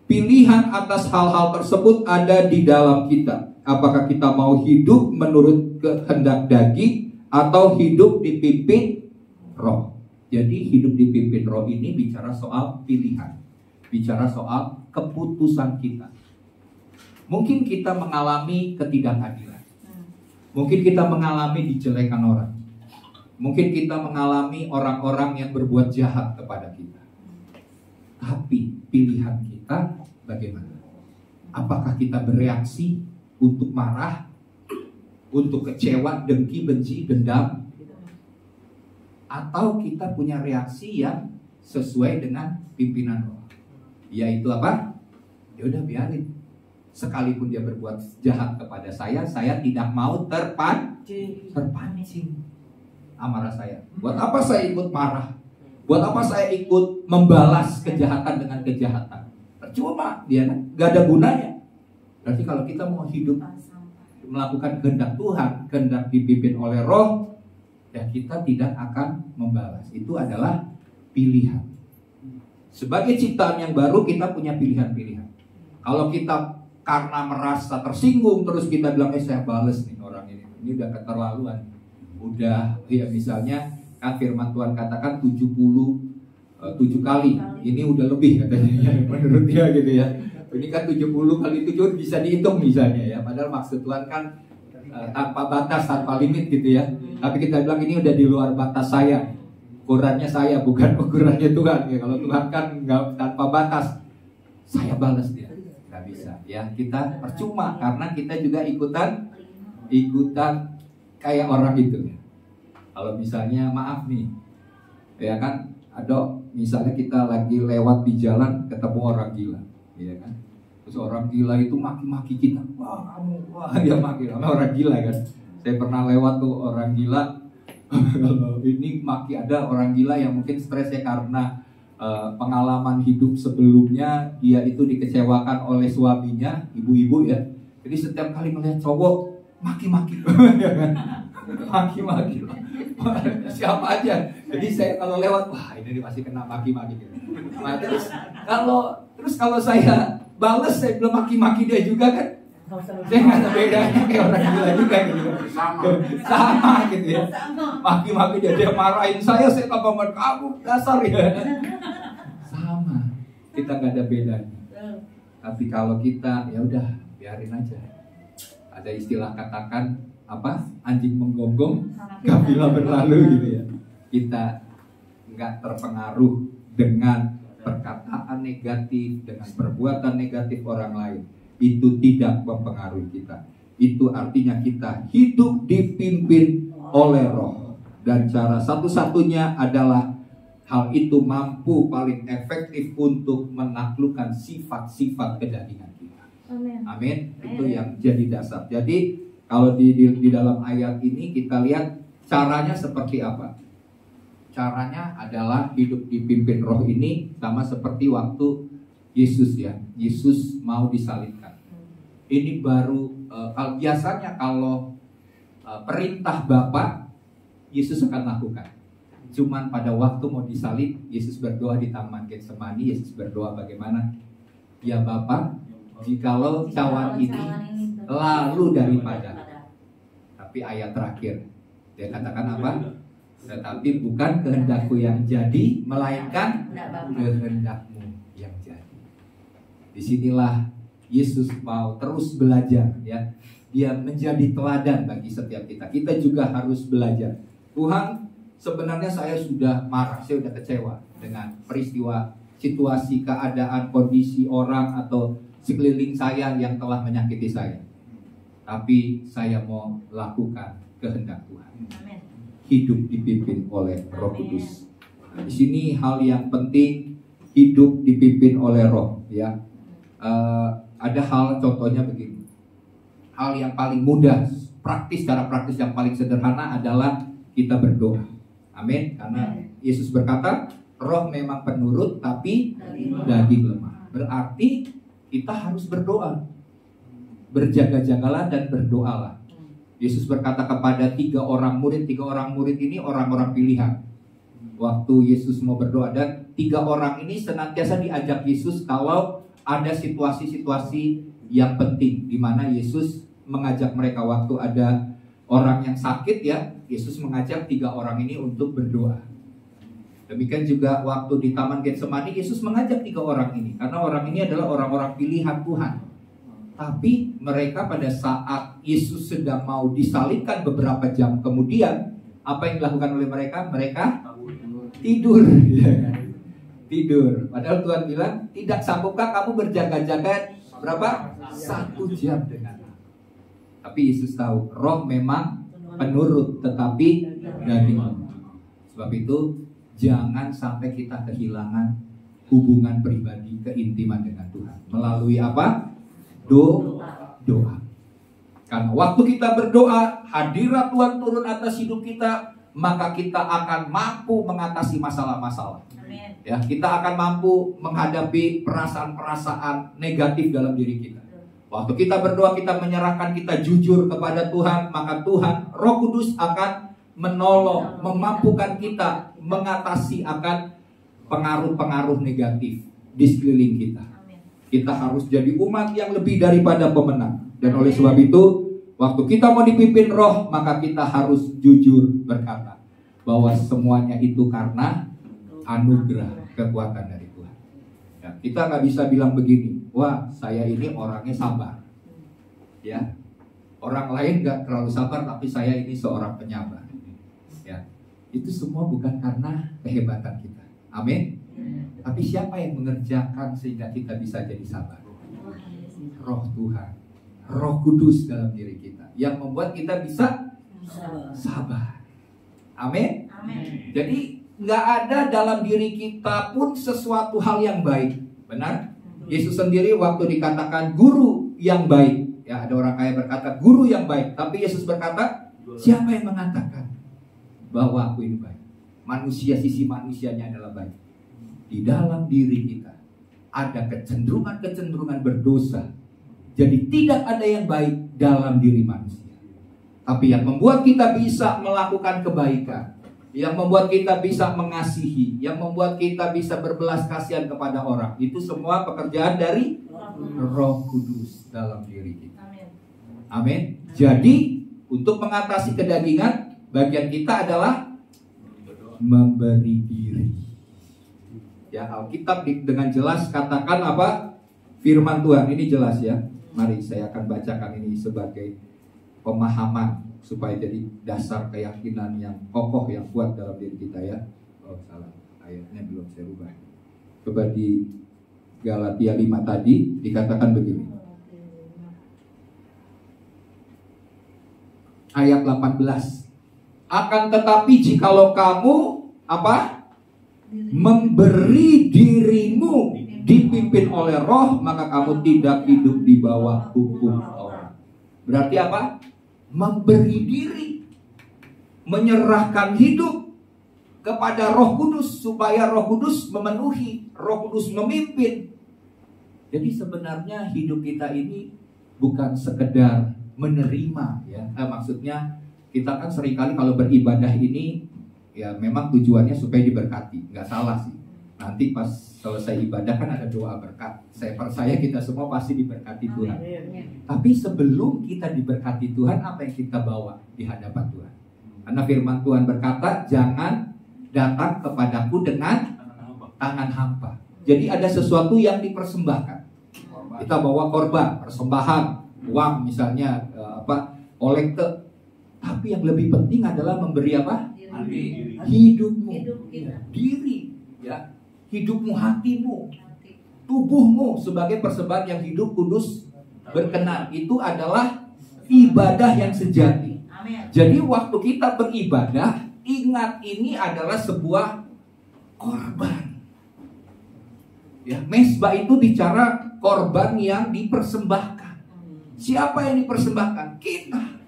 Pilihan atas hal-hal tersebut ada di dalam kita. Apakah kita mau hidup menurut kehendak daging atau hidup dipimpin roh? Jadi hidup dipimpin roh ini bicara soal pilihan, bicara soal keputusan kita. Mungkin kita mengalami ketidakadilan, mungkin kita mengalami dijelekan orang, mungkin kita mengalami orang-orang yang berbuat jahat kepada kita. Tapi pilihan kita bagaimana? Apakah kita bereaksi untuk marah, untuk kecewa, dengki, benci, dendam? Atau kita punya reaksi yang sesuai dengan pimpinan roh, yaitu apa? Ya udah biarin, Sekalipun dia berbuat jahat kepada saya tidak mau terpancing amarah saya. Buat apa saya ikut marah? Buat apa saya ikut membalas kejahatan dengan kejahatan? Percuma, dia gak ada gunanya. Berarti kalau kita mau hidup melakukan kehendak Tuhan, kehendak dipimpin oleh Roh, ya kita tidak akan membalas. Itu adalah pilihan. Sebagai ciptaan yang baru, kita punya pilihan-pilihan. Kalau kita karena merasa tersinggung terus kita bilang, saya bales nih orang ini udah keterlaluan. Udah, ya misalnya kan firman Tuhan katakan 77 kali. Ini udah lebih katanya menurut dia gitu ya. Ini kan 70 kali 7 bisa dihitung misalnya ya. Padahal maksud Tuhan kan tanpa batas, tanpa limit gitu ya. Tapi kita bilang ini udah di luar batas saya. Ukurannya saya, bukan ukurannya Tuhan ya. Kalau Tuhan kan nggak tanpa batas, saya balas dia. Nggak bisa ya. Kita percuma karena kita juga ikutan kayak orang itu ya. Kalau misalnya maaf nih, ya kan, ada misalnya kita lagi lewat di jalan ketemu orang gila, ya kan. Terus orang gila itu maki-maki kita, wah kamu, wah dia maki, namanya orang gila kan. Saya pernah lewat tuh orang gila, kalau ini maki, ada orang gila yang mungkin stresnya karena pengalaman hidup sebelumnya dia itu dikecewakan oleh suaminya, ibu-ibu ya. Jadi setiap kali melihat cowok maki-maki, ya kan? Maki-maki siapa aja. Jadi saya kalau lewat, wah ini masih kena maki-maki. Nah, terus kalau saya balas, saya belum maki-maki dia juga kan. Saya nggak ada bedanya kayak orang gila juga gitu. Sama gitu ya. Maki-maki dia marahin saya tambah kamu dasar ya. Sama. Kita nggak ada bedanya. Tapi kalau kita ya udah biarin aja. Ada istilah katakan apa? Anjing menggonggong, gabila berlalu gitu ya. Kita nggak terpengaruh dengan perkataan negatif, dengan perbuatan negatif orang lain. Itu tidak mempengaruhi kita. Itu artinya kita hidup dipimpin oleh Roh. Dan cara satu-satunya adalah hal itu mampu paling efektif untuk menaklukkan sifat-sifat kedagingan kita. Amin. Itu yang jadi dasar. Jadi kalau di dalam ayat ini kita lihat caranya seperti apa. Caranya adalah hidup dipimpin Roh ini sama seperti waktu Yesus ya. Yesus mau disalibkan. Ini baru biasanya kalau perintah Bapa Yesus akan lakukan. Cuman pada waktu mau disalib, Yesus berdoa di Taman Getsemani. Yesus berdoa bagaimana? Ya Bapa, jikalau cawan ini lalu daripada. Tapi ayat terakhir dia katakan apa? Tetapi bukan kehendakku yang jadi, melainkan kehendakmu yang jadi. Disinilah Yesus mau terus belajar ya. Dia menjadi teladan bagi setiap kita. Kita juga harus belajar. Tuhan, sebenarnya saya sudah marah, saya sudah kecewa dengan peristiwa, situasi, keadaan, kondisi orang atau sekeliling saya yang telah menyakiti saya. Tapi saya mau lakukan kehendak Tuhan. Amen. Hidup dipimpin oleh Roh Kudus. Nah, di sini hal yang penting, hidup dipimpin oleh Roh. Ya, ada hal contohnya begini. Hal yang paling mudah, praktis, cara praktis yang paling sederhana adalah kita berdoa. Amin. Karena Yesus berkata, Roh memang penurut, tapi daging lemah. Berarti kita harus berdoa. Berjaga-jagalah dan berdoalah. Yesus berkata kepada 3 orang murid ini orang-orang pilihan. Waktu Yesus mau berdoa, dan 3 orang ini senantiasa diajak Yesus kalau ada situasi-situasi yang penting, di mana Yesus mengajak mereka. Waktu ada orang yang sakit ya, Yesus mengajak 3 orang ini untuk berdoa. Demikian juga waktu di Taman Getsemani, Yesus mengajak 3 orang ini, karena orang ini adalah orang-orang pilihan Tuhan. Tapi mereka pada saat Yesus sedang mau disalibkan beberapa jam kemudian, apa yang dilakukan oleh mereka? Mereka tidur. Tidur. Padahal Tuhan bilang, tidak sanggupkah kamu berjaga-jaga berapa? 1 jam dengan aku. Tapi Yesus tahu, Roh memang penurut, tetapi daging lemah. Sebab itu, jangan sampai kita kehilangan hubungan pribadi, keintiman dengan Tuhan. Melalui apa? doa. Karena waktu kita berdoa, hadirat Tuhan turun atas hidup kita, maka kita akan mampu mengatasi masalah-masalah. Ya, kita akan mampu menghadapi perasaan-perasaan negatif dalam diri kita. Waktu kita berdoa, kita menyerahkan, kita jujur kepada Tuhan, maka Tuhan, Roh Kudus akan menolong, memampukan kita mengatasi akan pengaruh-pengaruh negatif di sekeliling kita. Kita harus jadi umat yang lebih daripada pemenang. Dan oleh sebab itu, waktu kita mau dipimpin Roh, maka kita harus jujur berkata bahwa semuanya itu karena anugerah, kekuatan dari Tuhan. Ya, kita nggak bisa bilang begini, wah saya ini orangnya sabar. Ya, orang lain nggak terlalu sabar, tapi saya ini seorang penyabar. Ya, itu semua bukan karena kehebatan kita. Amin. Tapi siapa yang mengerjakan sehingga kita bisa jadi sabar? Roh Tuhan, Roh Kudus dalam diri kita yang membuat kita bisa sabar. Amin. Jadi nggak ada dalam diri kita pun sesuatu hal yang baik. Benar? Yesus sendiri waktu dikatakan guru yang baik, ya ada orang kaya berkata guru yang baik, tapi Yesus berkata, siapa yang mengatakan bahwa aku ini baik? Manusia, sisi manusianya adalah baik. Di dalam diri kita ada kecenderungan berdosa. Jadi tidak ada yang baik dalam diri manusia. Tapi yang membuat kita bisa melakukan kebaikan, yang membuat kita bisa mengasihi, yang membuat kita bisa berbelas kasihan kepada orang, itu semua pekerjaan dari Roh Kudus dalam diri kita. Amin. Jadi untuk mengatasi kedagingan, bagian kita adalah memberi diri. Ya, Alkitab dengan jelas katakan apa? Firman Tuhan ini jelas ya. Mari saya akan bacakan ini sebagai pemahaman supaya jadi dasar keyakinan yang kokoh, yang kuat dalam diri kita ya. Oh salah, ayatnya belum saya ubah. Coba di Galatia 5 tadi dikatakan begini. Ayat 18. Akan tetapi jikalau kamu apa? Memberi dirimu dipimpin oleh Roh, maka kamu tidak hidup di bawah hukum Taurat. Berarti apa? Memberi diri, menyerahkan hidup kepada Roh Kudus supaya Roh Kudus memenuhi, Roh Kudus memimpin. Jadi sebenarnya hidup kita ini bukan sekedar menerima ya. Maksudnya kita kan seringkali kalau beribadah ini ya memang tujuannya supaya diberkati, nggak salah sih. Nanti pas selesai ibadah kan ada doa berkat. Saya percaya kita semua pasti diberkati Tuhan. Tapi sebelum kita diberkati Tuhan, apa yang kita bawa di hadapan Tuhan? Karena firman Tuhan berkata, jangan datang kepadaku dengan tangan hampa. Jadi ada sesuatu yang dipersembahkan. Kita bawa korban, persembahan, uang misalnya, kolekte. Tapi yang lebih penting adalah memberi apa? Hidupmu, diri, ya, hidupmu, hatimu, tubuhmu sebagai persembahan yang hidup, kudus, berkenan. Itu adalah ibadah yang sejati. Jadi waktu kita beribadah, ingat ini adalah sebuah korban. Ya, mezbah itu bicara korban yang dipersembahkan. Siapa yang dipersembahkan? Kita.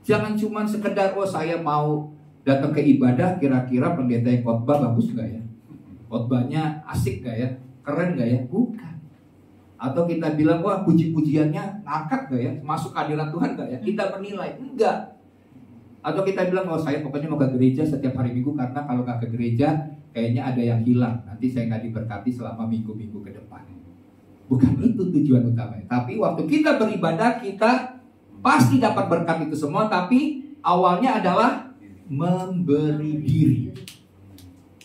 Jangan cuma sekedar saya mau datang ke ibadah, kira-kira pendeta yang khotbah bagus gak ya? Khotbahnya asik gak ya? Keren gak ya? Bukan. Atau kita bilang, wah puji-pujiannya ngangkat gak ya? Masuk hadirat Tuhan gak ya? Kita menilai, enggak. Atau kita bilang, saya pokoknya mau ke gereja setiap hari Minggu, karena kalau gak ke gereja kayaknya ada yang hilang, nanti saya gak diberkati selama minggu-minggu ke depan. Bukan itu tujuan utamanya. Tapi waktu kita beribadah, kita pasti dapat berkat itu semua, tapi awalnya adalah memberi diri.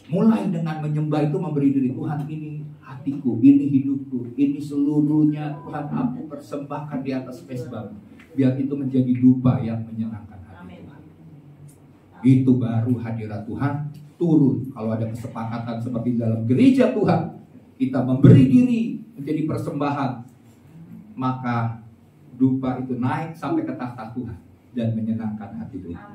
Mulai dengan menyembah itu memberi diri. Tuhan, ini hatiku, ini hidupku, ini seluruhnya Tuhan aku persembahkan di atas mezbah. Biar itu menjadi dupa yang menyenangkan hati Tuhan. Itu baru hadirat Tuhan turun. Kalau ada kesepakatan seperti dalam gereja Tuhan, kita memberi diri menjadi persembahan, maka dupa itu naik sampai ke tahta Tuhan dan menyenangkan hati Tuhan.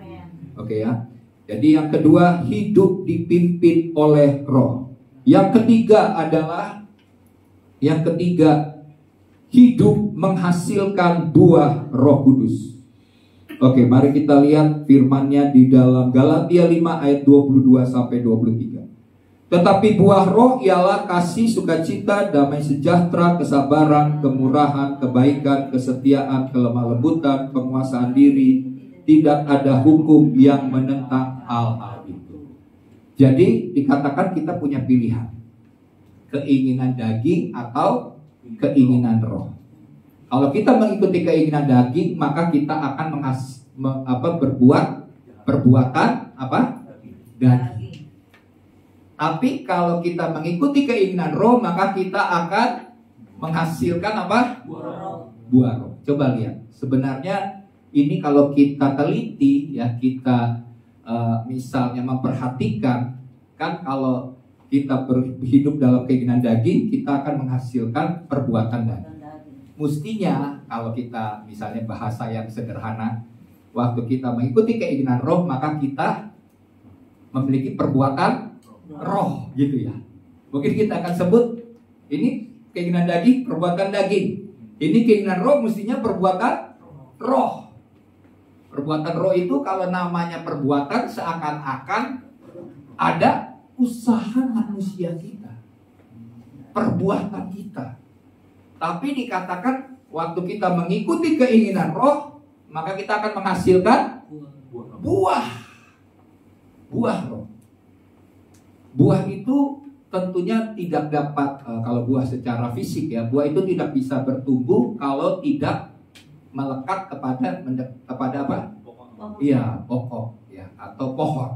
Oke ya. Jadi yang kedua, hidup dipimpin oleh Roh. Yang ketiga adalah hidup menghasilkan buah Roh Kudus. Oke, mari kita lihat firman-Nya di dalam Galatia 5 ayat 22 sampai 23. Tetapi buah roh ialah kasih, sukacita, damai sejahtera, kesabaran, kemurahan, kebaikan, kesetiaan, kelemah lembutan, penguasaan diri. Tidak ada hukum yang menentang hal-hal itu. Jadi dikatakan kita punya pilihan. Keinginan daging atau keinginan roh. Kalau kita mengikuti keinginan daging, maka kita akan berbuat perbuatan daging. Tapi kalau kita mengikuti keinginan roh, maka kita akan menghasilkan buah roh. Coba lihat. Sebenarnya ini kalau kita teliti, ya, kita misalnya memperhatikan, kan kalau kita hidup dalam keinginan daging, kita akan menghasilkan perbuatan daging. Mestinya kalau kita misalnya bahasa yang sederhana, waktu kita mengikuti keinginan roh, maka kita memiliki perbuatan roh, gitu ya. Mungkin kita akan sebut ini keinginan daging, perbuatan daging. Ini keinginan roh, mestinya perbuatan roh. Perbuatan roh itu kalau namanya perbuatan, seakan-akan ada usaha manusia kita, perbuatan kita. Tapi dikatakan waktu kita mengikuti keinginan roh, maka kita akan menghasilkan buah roh. Buah itu tentunya tidak dapat, kalau buah secara fisik ya, buah itu tidak bisa bertumbuh kalau tidak melekat kepada apa? Iya, pokok ya, atau pohon.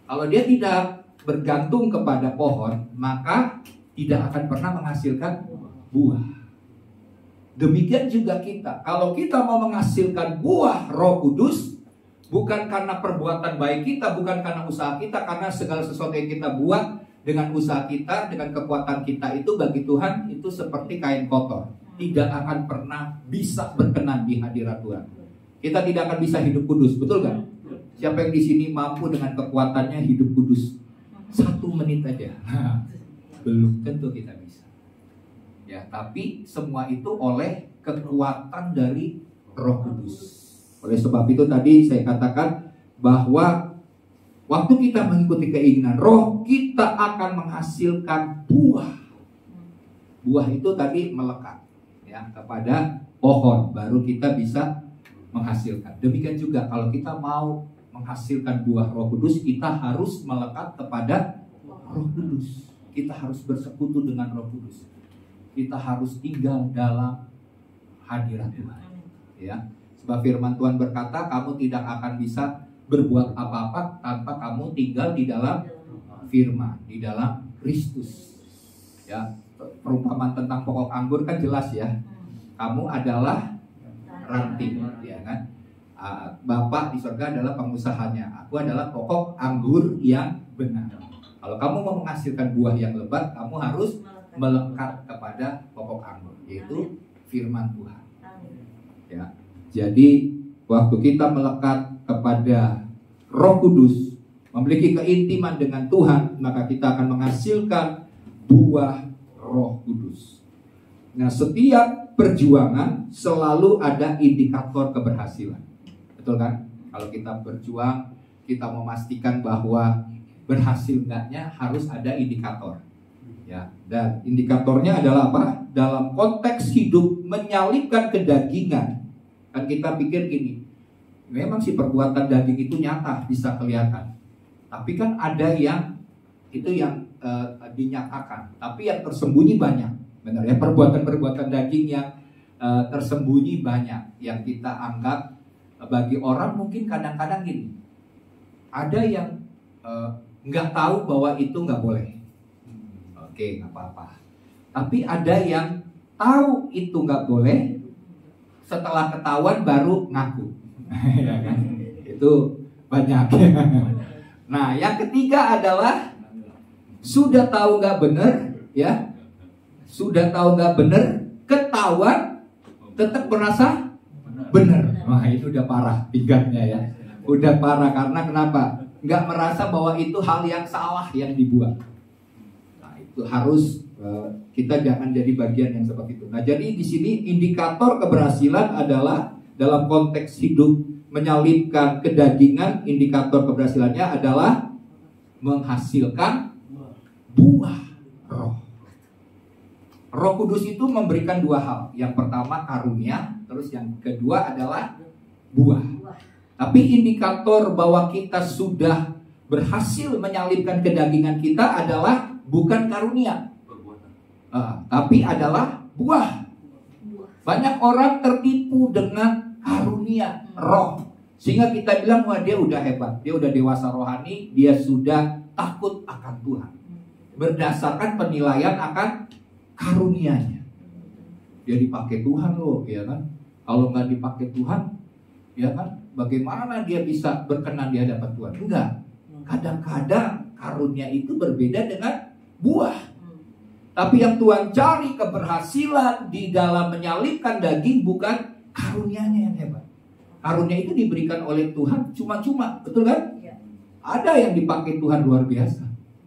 Kalau dia tidak bergantung kepada pohon, maka tidak akan pernah menghasilkan buah. Demikian juga kita. Kalau kita mau menghasilkan buah Roh Kudus, bukan karena perbuatan baik kita, bukan karena usaha kita, karena segala sesuatu yang kita buat dengan usaha kita, dengan kekuatan kita itu bagi Tuhan itu seperti kain kotor. Tidak akan pernah bisa berkenan di hadirat Tuhan. Kita tidak akan bisa hidup kudus, betul kan? Siapa yang di sini mampu dengan kekuatannya hidup kudus 1 menit aja? Belum tentu kita bisa. Ya, tapi semua itu oleh kekuatan dari Roh Kudus. Oleh sebab itu tadi saya katakan bahwa waktu kita mengikuti keinginan roh, kita akan menghasilkan buah. Buah itu tadi melekat ya kepada pohon, baru kita bisa menghasilkan. Demikian juga kalau kita mau menghasilkan buah Roh Kudus, kita harus melekat kepada Roh Kudus. Kita harus bersekutu dengan Roh Kudus. Kita harus tinggal dalam hadirat Tuhan. Ya. Sebab firman Tuhan berkata, kamu tidak akan bisa berbuat apa-apa tanpa kamu tinggal di dalam firman, di dalam Kristus. Ya, perumpamaan tentang pokok anggur kan jelas ya. Kamu adalah ranting, ya kan? Bapak di surga adalah pengusahanya. Aku adalah pokok anggur yang benar. Kalau kamu mau menghasilkan buah yang lebat, kamu harus melekat kepada pokok anggur, yaitu firman Tuhan. Ya. Jadi waktu kita melekat kepada Roh Kudus, memiliki keintiman dengan Tuhan, maka kita akan menghasilkan buah Roh Kudus. Nah, setiap perjuangan selalu ada indikator keberhasilan. Betul kan? Kalau kita berjuang, kita memastikan bahwa berhasil enggaknya harus ada indikator. Ya, dan indikatornya adalah apa? Dalam konteks hidup menyalibkan kedagingan. Kan kita pikir gini, memang sih perbuatan daging itu nyata, bisa kelihatan. Tapi kan ada yang itu yang dinyatakan, tapi yang tersembunyi banyak. Benar ya, perbuatan-perbuatan daging yang tersembunyi banyak, yang kita anggap bagi orang mungkin kadang-kadang gini. Ada yang nggak tahu bahwa itu nggak boleh. Oke, nggak apa-apa. Tapi ada yang tahu itu nggak boleh, setelah ketahuan baru ngaku. Ya kan? Itu banyak. Nah, yang ketiga adalah sudah tahu nggak benar, ya, sudah tahu nggak benar, ketahuan tetap merasa benar. Wah, itu udah parah tingkatnya ya. Udah parah karena kenapa? Nggak merasa bahwa itu hal yang salah yang dibuat. Nah, Itu harus kita jangan jadi bagian yang seperti itu. Nah, jadi di sini indikator keberhasilan adalah dalam konteks hidup menyalibkan kedagingan, indikator keberhasilannya adalah menghasilkan buah roh. Roh Kudus itu memberikan dua hal. Yang pertama karunia, terus yang kedua adalah buah. Tapi indikator bahwa kita sudah berhasil menyalibkan kedagingan kita adalah bukan karunia, tapi adalah buah. Banyak orang tertipu dengan karunia roh, sehingga kita bilang wah dia udah hebat, dia udah dewasa rohani, dia sudah takut akan Tuhan berdasarkan penilaian akan karunianya. Dia dipakai Tuhan loh, ya kan? Kalau nggak dipakai Tuhan, ya kan? Bagaimana dia bisa berkenan di hadapan Tuhan? Enggak. Kadang-kadang karunia itu berbeda dengan buah. Tapi yang Tuhan cari keberhasilan di dalam menyalibkan daging bukan karunianya yang hebat. Karunia itu diberikan oleh Tuhan cuma-cuma, betul kan? Ya. Ada yang dipakai Tuhan luar biasa.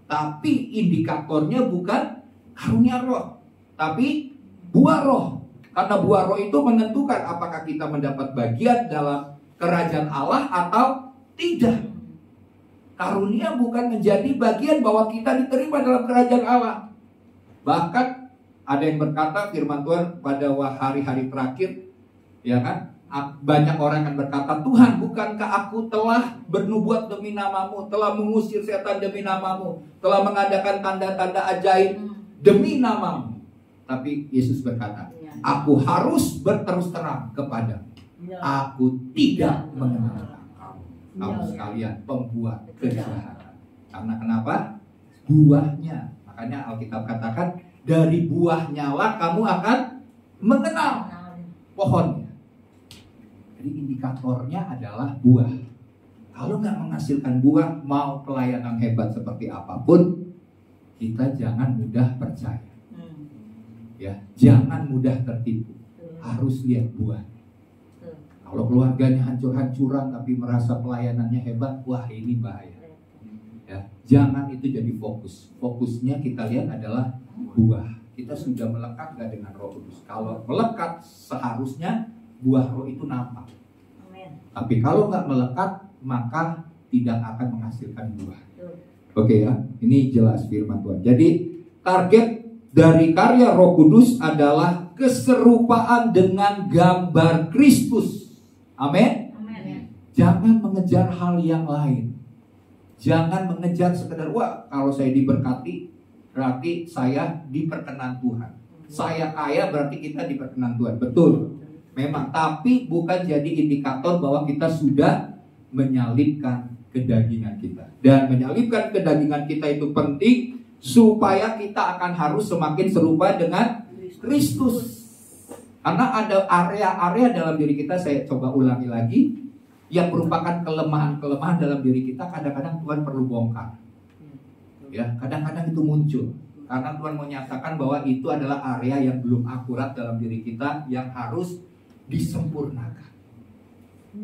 Tapi indikatornya bukan karunia roh, tapi buah roh. Karena buah roh itu menentukan apakah kita mendapat bagian dalam kerajaan Allah atau tidak. Karunia bukan menjadi bagian bahwa kita diterima dalam kerajaan Allah. Bahkan ada yang berkata firman Tuhan pada hari-hari terakhir, ya kan? Banyak orang akan berkata, Tuhan, bukankah aku telah bernubuat demi namamu, telah mengusir setan demi namamu, telah mengadakan tanda-tanda ajaib demi namamu. Tapi Yesus berkata, aku harus berterus terang kepadamu, aku tidak mengenal kamu sekalian pembuat kejahatan. Karena kenapa? Buahnya. Makanya Alkitab katakan dari buahnya lah kamu akan mengenal pohonnya. Jadi indikatornya adalah buah. Kalau nggak menghasilkan buah, mau pelayanan hebat seperti apapun, kita jangan mudah percaya. Ya, jangan mudah tertipu. Harus lihat buah. Kalau keluarganya hancur-hancuran tapi merasa pelayanannya hebat, wah ini bahaya. Ya, jangan itu jadi fokus. Fokusnya kita lihat adalah buah. Kita sudah melekat gak dengan Roh Kudus? Kalau melekat, seharusnya buah roh itu nampak. Tapi kalau nggak melekat, maka tidak akan menghasilkan buah. Oke ya, ini jelas firman Tuhan. Jadi target dari karya Roh Kudus adalah keserupaan dengan gambar Kristus. Amin. Jangan mengejar hal yang lain. Jangan mengejar sekedar wah kalau saya diberkati berarti saya diperkenan Tuhan. Saya kaya berarti kita diperkenan Tuhan. Betul. Memang, tapi bukan jadi indikator bahwa kita sudah menyalibkan kedagingan kita. Dan menyalibkan kedagingan kita itu penting supaya kita akan harus semakin serupa dengan Kristus. Karena ada area-area dalam diri kita, saya coba ulangi lagi, yang merupakan kelemahan-kelemahan dalam diri kita, kadang-kadang Tuhan perlu bongkar. Ya, kadang-kadang itu muncul. Karena Tuhan menyatakan bahwa itu adalah area yang belum akurat dalam diri kita, yang harus disempurnakan,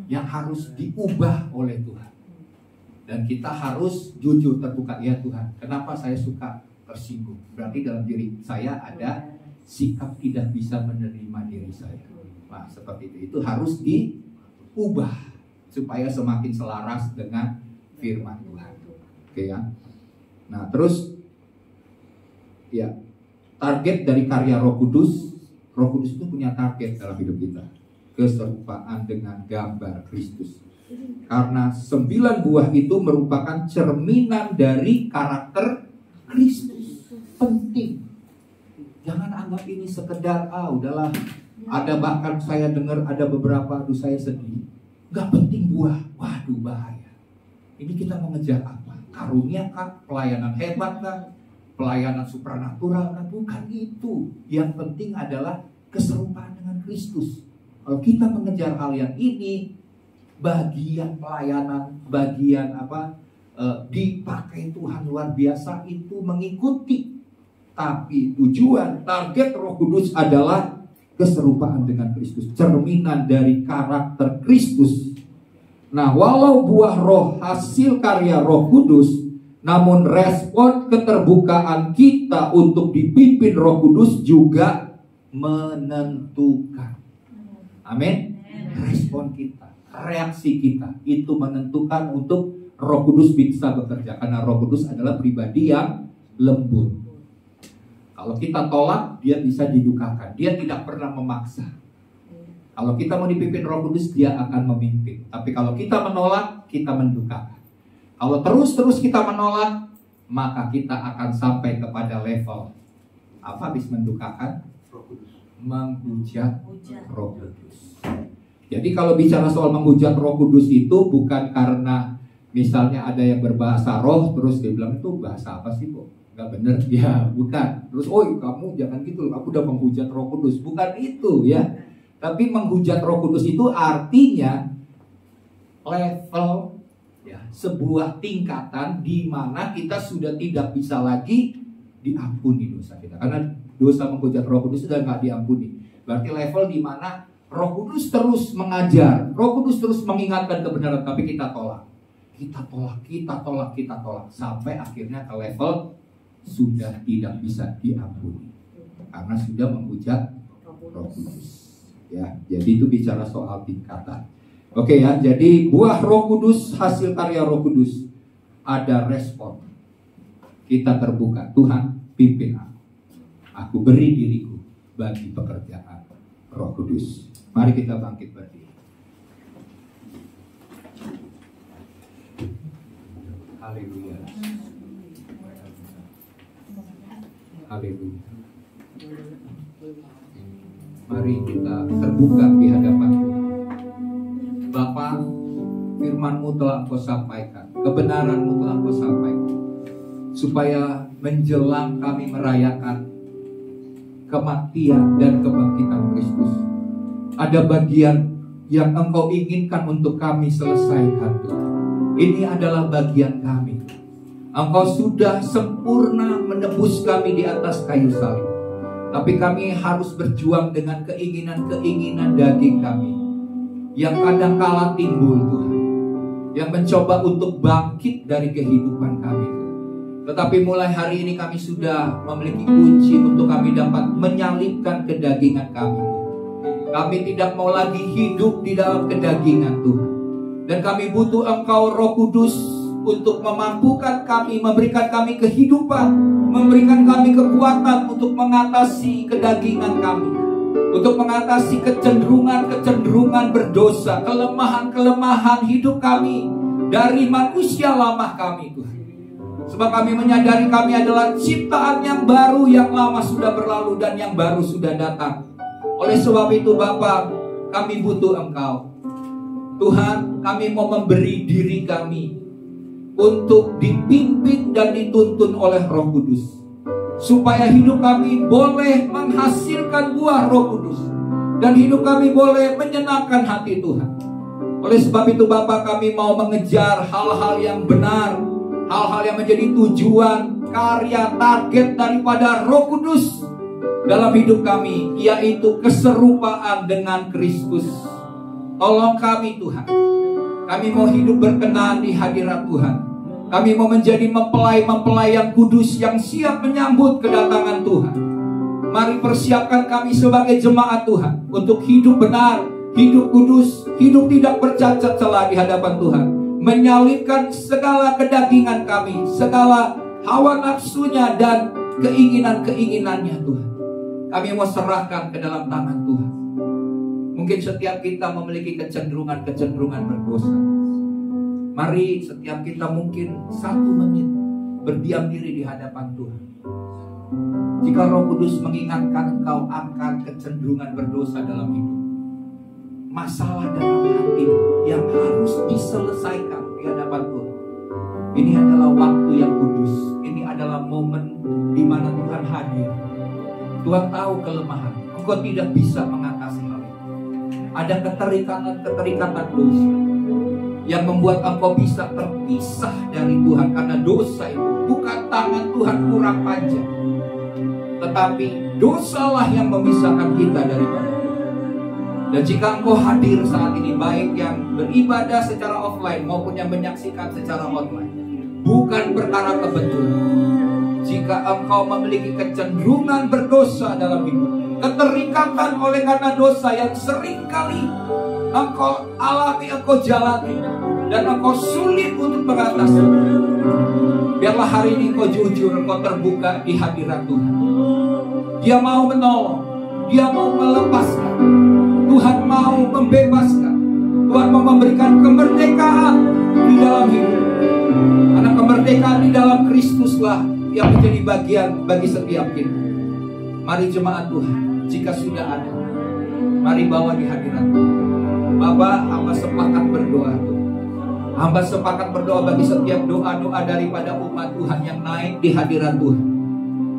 yang harus diubah oleh Tuhan. Dan kita harus jujur terbuka, ya Tuhan, kenapa saya suka tersinggung? Berarti dalam diri saya ada sikap tidak bisa menerima diri saya. Nah, seperti itu. Itu harus diubah supaya semakin selaras dengan firman Tuhan. Oke ya. Nah, terus ya, target dari karya Roh Kudus itu punya target dalam hidup kita. Keserupaan dengan gambar Kristus. Karena 9 buah itu merupakan cerminan dari karakter Kristus. Penting. Jangan anggap ini sekedar udahlah. Ada bahkan saya dengar ada beberapa, saya sedih. Gak penting buah. Waduh, bahaya. Ini kita mengejar apa? Karunia kah? Pelayanan hebat kah? Pelayanan supranatural kah? Bukan itu. Yang penting adalah keserupaan dengan Kristus. Kalau kita mengejar hal yang ini, bagian pelayanan, bagian dipakai Tuhan luar biasa itu mengikuti. Tapi tujuan, target Roh Kudus adalah keserupaan dengan Kristus, cerminan dari karakter Kristus. Nah, walau buah roh hasil karya Roh Kudus namun respon keterbukaan kita untuk dipimpin Roh Kudus juga menentukan. Amin. Respon kita, reaksi kita itu menentukan untuk Roh Kudus bisa bekerja, karena Roh Kudus adalah pribadi yang lembut. Kalau kita tolak, dia bisa didukakan. Dia tidak pernah memaksa. Kalau kita mau dipimpin Roh Kudus, dia akan memimpin. Tapi kalau kita menolak, kita mendukakan. Kalau terus-terus kita menolak, maka kita akan sampai kepada level apa habis mendukakan? Roh Kudus. Menghujat Roh Kudus. Jadi kalau bicara soal menghujat Roh Kudus itu bukan karena misalnya ada yang berbahasa roh, terus dia bilang itu bahasa apa sih kok? Gak bener, ya bukan. Terus, oh kamu jangan gitu, aku udah menghujat Roh Kudus. Bukan itu ya. Tapi menghujat Roh Kudus itu artinya level ya, sebuah tingkatan di mana kita sudah tidak bisa lagi diampuni dosa kita. Karena dosa menghujat Roh Kudus sudah gak diampuni. Berarti level di mana Roh Kudus terus mengajar, Roh Kudus terus mengingatkan kebenaran, tapi kita tolak. Kita tolak sampai akhirnya ke level sudah tidak bisa diampuni karena sudah menghujat Roh Kudus. Ya, jadi itu bicara soal tingkatan. Oke ya, jadi buah Roh Kudus, hasil karya Roh Kudus, ada respon. Kita terbuka, Tuhan pimpin aku beri diriku bagi pekerjaan Roh Kudus. Mari kita bangkit berdiri. Haleluya. Haleluya. Mari kita terbuka di hadapan Tuhan. Bapa, firman-Mu telah Engkau sampaikan, kebenaran-Mu telah Engkau sampaikan, supaya menjelang kami merayakan kematian dan kebangkitan Kristus, ada bagian yang Engkau inginkan untuk kami selesaikan, Tuhan. Ini adalah bagian kami. Engkau sudah sempurna menebus kami di atas kayu salib. Tapi kami harus berjuang dengan keinginan-keinginan daging kami yang kadang-kala timbul, Tuhan, yang mencoba untuk bangkit dari kehidupan kami. Tetapi mulai hari ini kami sudah memiliki kunci untuk kami dapat menyalibkan kedagingan kami. Kami tidak mau lagi hidup di dalam kedagingan, Tuhan. Dan kami butuh Engkau Roh Kudus untuk memampukan kami, memberikan kami kehidupan, memberikan kami kekuatan untuk mengatasi kedagingan kami, untuk mengatasi kecenderungan berdosa, kelemahan hidup kami dari manusia lama kami, Tuhan. Sebab kami menyadari kami adalah ciptaan yang baru, yang lama sudah berlalu dan yang baru sudah datang. Oleh sebab itu Bapa, kami butuh Engkau. Tuhan, kami mau memberi diri kami untuk dipimpin dan dituntun oleh Roh Kudus, supaya hidup kami boleh menghasilkan buah Roh Kudus dan hidup kami boleh menyenangkan hati Tuhan. Oleh sebab itu Bapa, kami mau mengejar hal-hal yang benar, hal-hal yang menjadi tujuan, karya, target daripada Roh Kudus dalam hidup kami, yaitu keserupaan dengan Kristus. Tolong kami Tuhan. Kami mau hidup berkenan di hadirat Tuhan. Kami mau menjadi mempelai-mempelai yang kudus, yang siap menyambut kedatangan Tuhan. Mari persiapkan kami sebagai jemaat Tuhan untuk hidup benar, hidup kudus, hidup tidak bercacat celah di hadapan Tuhan. Menyalibkan segala kedagingan kami, segala hawa nafsunya dan keinginan-keinginannya Tuhan. Kami mau serahkan ke dalam tangan Tuhan. Mungkin setiap kita memiliki kecenderungan berdosa. Mari setiap kita mungkin 1 menit berdiam diri di hadapan Tuhan. Jika Roh Kudus mengingatkan engkau akan kecenderungan berdosa dalam hidup, masalah dalam hati yang harus diselesaikan di hadapan Tuhan, ini adalah waktu yang kudus. Ini adalah momen di mana Tuhan hadir. Tuhan tahu kelemahan. Engkau tidak bisa mengatasi hal itu. Ada keterikatan dosa yang membuat engkau bisa terpisah dari Tuhan. Karena dosa itu bukan tangan Tuhan kurang panjang, tetapi dosalah yang memisahkan kita dari Tuhan. Dan jika engkau hadir saat ini, baik yang beribadah secara offline maupun yang menyaksikan secara online, bukan perkara kebetulan. Jika engkau memiliki kecenderungan berdosa dalam hidup, keterikatan oleh karena dosa yang seringkali engkau alami, engkau jalani, dan engkau sulit untuk mengatasi, biarlah hari ini engkau jujur, engkau terbuka di hadirat Tuhan. Dia mau menolong, Dia mau melepaskan, Tuhan mau membebaskan, Tuhan mau memberikan kemerdekaan di dalam hidup. Karena kemerdekaan di dalam Kristuslah yang menjadi bagian bagi setiap kita. Mari jemaat Tuhan, jika sudah ada, mari bawa di hadirat Tuhan. Bapak, hamba sepakat berdoa Tuhan. Hamba sepakat berdoa bagi setiap doa-doa daripada umat Tuhan yang naik di hadirat Tuhan.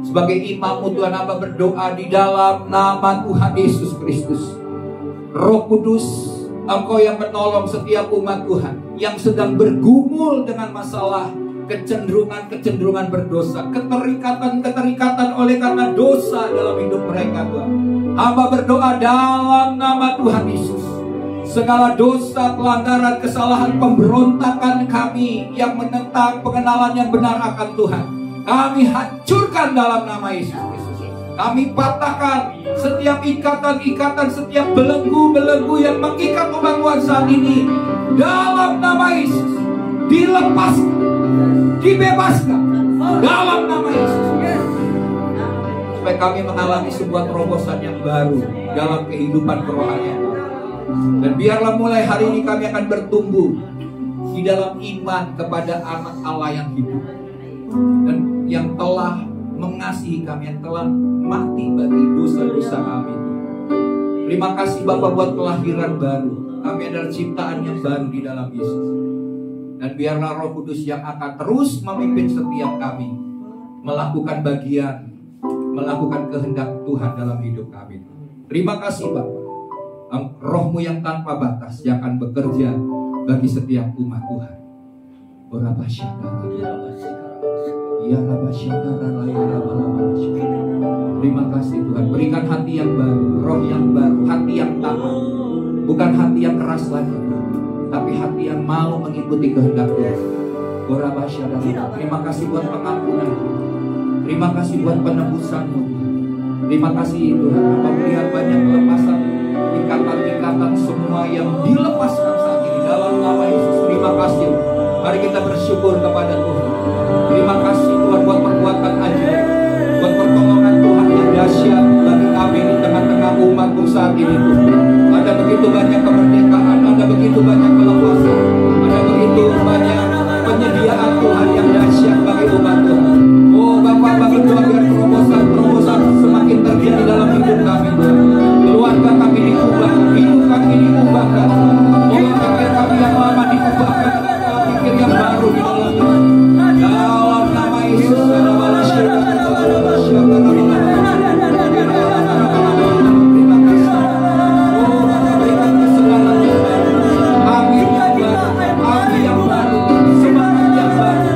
Sebagai imammu Tuhan, hamba berdoa di dalam nama Tuhan Yesus Kristus. Roh Kudus, Engkau yang menolong setiap umat Tuhan yang sedang bergumul dengan masalah kecenderungan berdosa, keterikatan oleh karena dosa dalam hidup mereka Tuhan. Hamba berdoa dalam nama Tuhan Yesus. Segala dosa, pelanggaran, kesalahan, pemberontakan kami yang menentang pengenalan yang benar akan Tuhan, kami hancurkan dalam nama Yesus Kristus. Kami patahkan setiap ikatan-ikatan, setiap belenggu-belenggu yang mengikat umat Tuhan saat ini dalam nama Yesus. Dilepaskan, dibebaskan dalam nama Yesus. Supaya kami mengalami sebuah terobosan yang baru dalam kehidupan kerohanian. Dan biarlah mulai hari ini kami akan bertumbuh di dalam iman kepada anak Allah yang hidup dan yang telah mengasihi kami, yang telah mati bagi dosa-dosa kami. Terima kasih Bapa buat kelahiran baru. Kami adalah ciptaan yang baru di dalam Yesus. Dan biarlah Roh Kudus yang akan terus memimpin setiap kami melakukan bagian, melakukan kehendak Tuhan dalam hidup kami. Terima kasih Bapa, Roh-Mu yang tanpa batas yang akan bekerja bagi setiap umat Tuhan. Terima kasih Tuhan, berikan hati yang baru, roh yang baru, hati yang taat, bukan hati yang keras lagi, tapi hati yang mau mengikuti kehendak Tuhan. Terima kasih buat pengampunan, terima kasih buat penebusan-Mu. Terima kasih Tuhan, Bapa melihat banyak pelepasan ikatan-ikatan semua yang dilepaskan saat ini dalam nama Yesus. Terima kasih. Mari kita bersyukur kepada Tuhan. Terima kasih Tuhan buat perbuatan ajaib, buat pertolongan Tuhan yang dahsyat bagi kami di tengah-tengah umat-Mu saat ini Tuhan. Ada begitu banyak kemerdekaan, ada begitu banyak pelepasan, ada begitu banyak penyediaan Tuhan yang dahsyat bagi umat Tuhan. Oh Bapa, bagi Tuhan biar terobosan semakin terjadi dalam hidup kami Tuhan. Keluarga kami diubah, hidup kami diubahkan. Pola pikir kami yang lama diubahkan, pola pikir yang baru di dalam Tuhan. Dalam nama Yesus, terima kasih. Oh Bapa, berikan kesegaran yang baru, angin yang baru, api yang baru, semangat yang baru,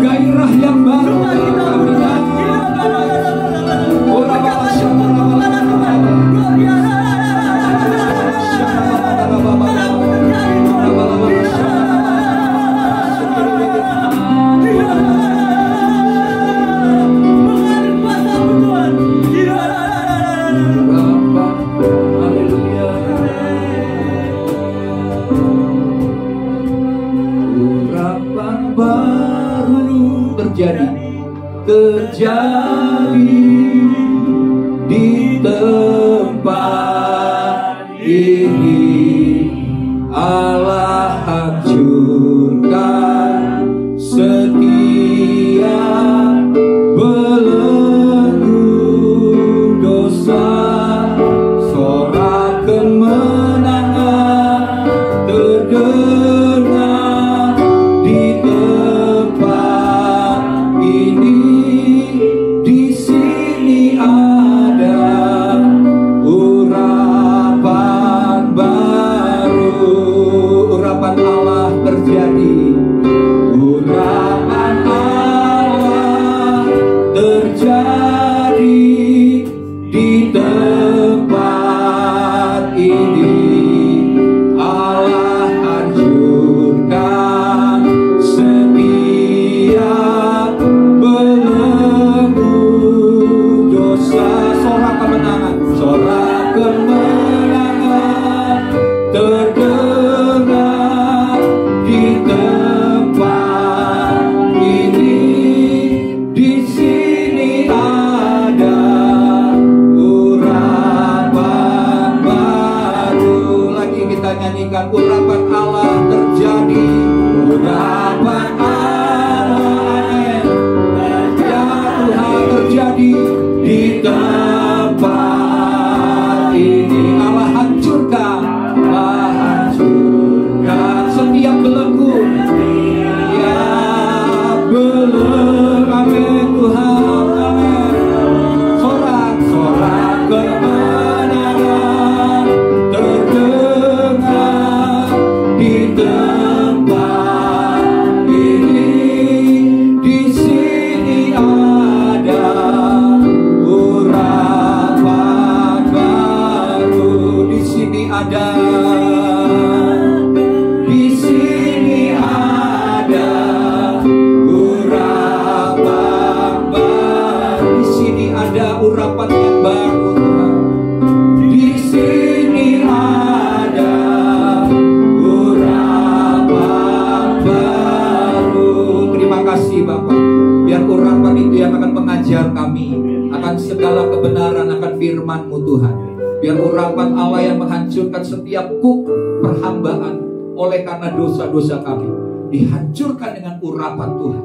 gairah yang baru bagi kami. Oh Bapa, terjadi di tempat ini. Allah hancurkan setiap belenggu dosa, sorak kemenangan terdengar di tempat ini. Di sini ada urapan baru. ada, di sini ada urapan baru. Di sini ada urapan yang baru, Tuhan. Di sini ada urapan baru. Terima kasih Bapak. Biar urapan itu yang akan mengajar kami akan segala kebenaran, akan firman-Mu Tuhan. Biar urapan Allah yang menghancurkan setiap kuk perhambaan oleh karena dosa-dosa kami dihancurkan dengan urapan Tuhan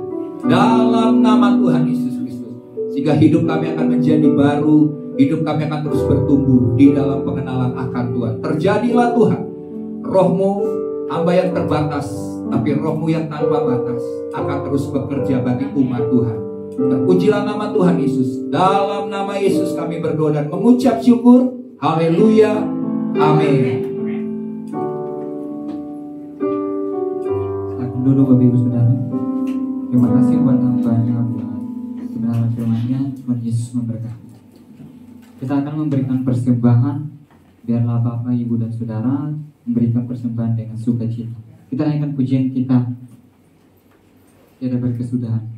dalam nama Tuhan Yesus Kristus, sehingga hidup kami akan menjadi baru, hidup kami akan terus bertumbuh di dalam pengenalan akan Tuhan. Terjadilah Tuhan, Roh-Mu, hamba yang terbatas, tapi Roh-Mu yang tanpa batas akan terus bekerja bagi umat Tuhan. Terpujilah nama Tuhan Yesus. Dalam nama Yesus kami berdoa dan mengucap syukur. Haleluya. Amin. Silakan duduk Bapak Ibu Saudara. Terima kasih buat hambanya, buat kebenaran firman-Nya. Tuhan Yesus memberkati. Kita akan memberikan persembahan. Biarlah Bapak, Ibu, dan Saudara memberikan persembahan dengan sukacita. Kita naikkan pujian kita. Tiada berkesudahan.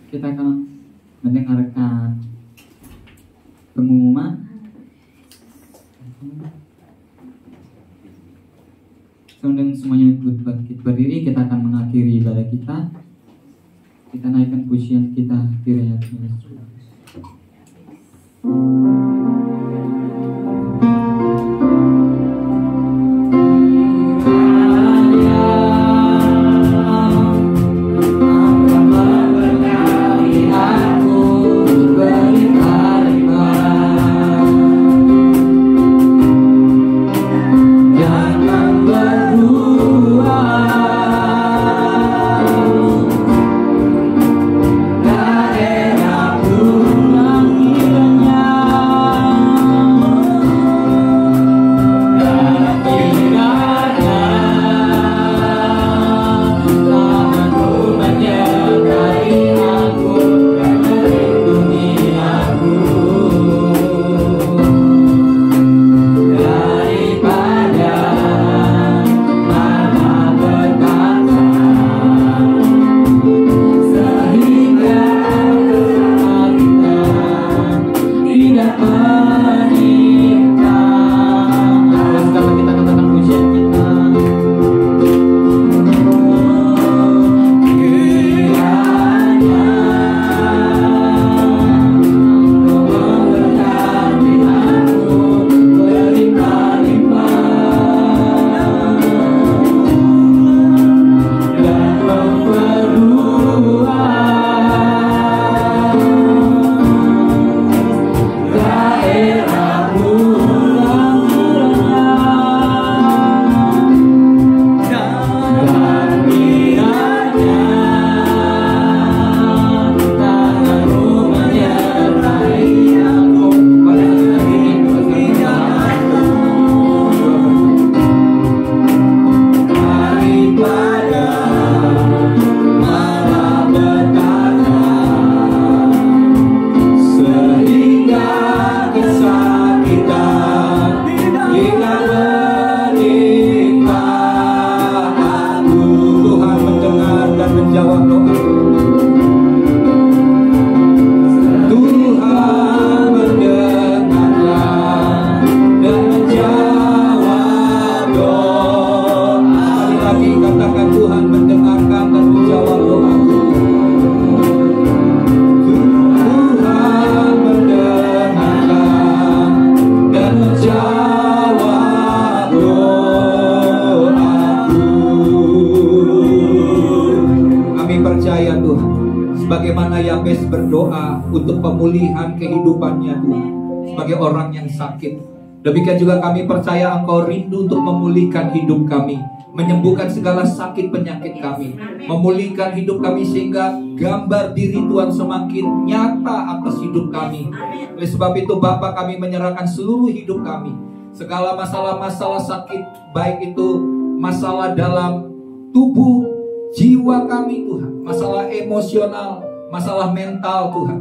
Kita akan mendengarkan pengumuman. Sebelum semuanya ikut bangkit berdiri, kita akan mengakhiri ibadah kita. Kita naikkan pujian kita kiranya Tuhan. Daerah pulang kiranya percaya Tuhan, sebagaimana Yabes berdoa untuk pemulihan kehidupannya Tuhan, sebagai orang yang sakit, demikian juga kami percaya Engkau rindu untuk memulihkan hidup kami, menyembuhkan segala sakit penyakit kami, memulihkan hidup kami sehingga gambar diri Tuhan semakin nyata atas hidup kami. Oleh sebab itu Bapa, kami menyerahkan seluruh hidup kami, segala masalah-masalah sakit, baik itu masalah dalam tubuh, jiwa kami Tuhan, masalah emosional, masalah mental Tuhan.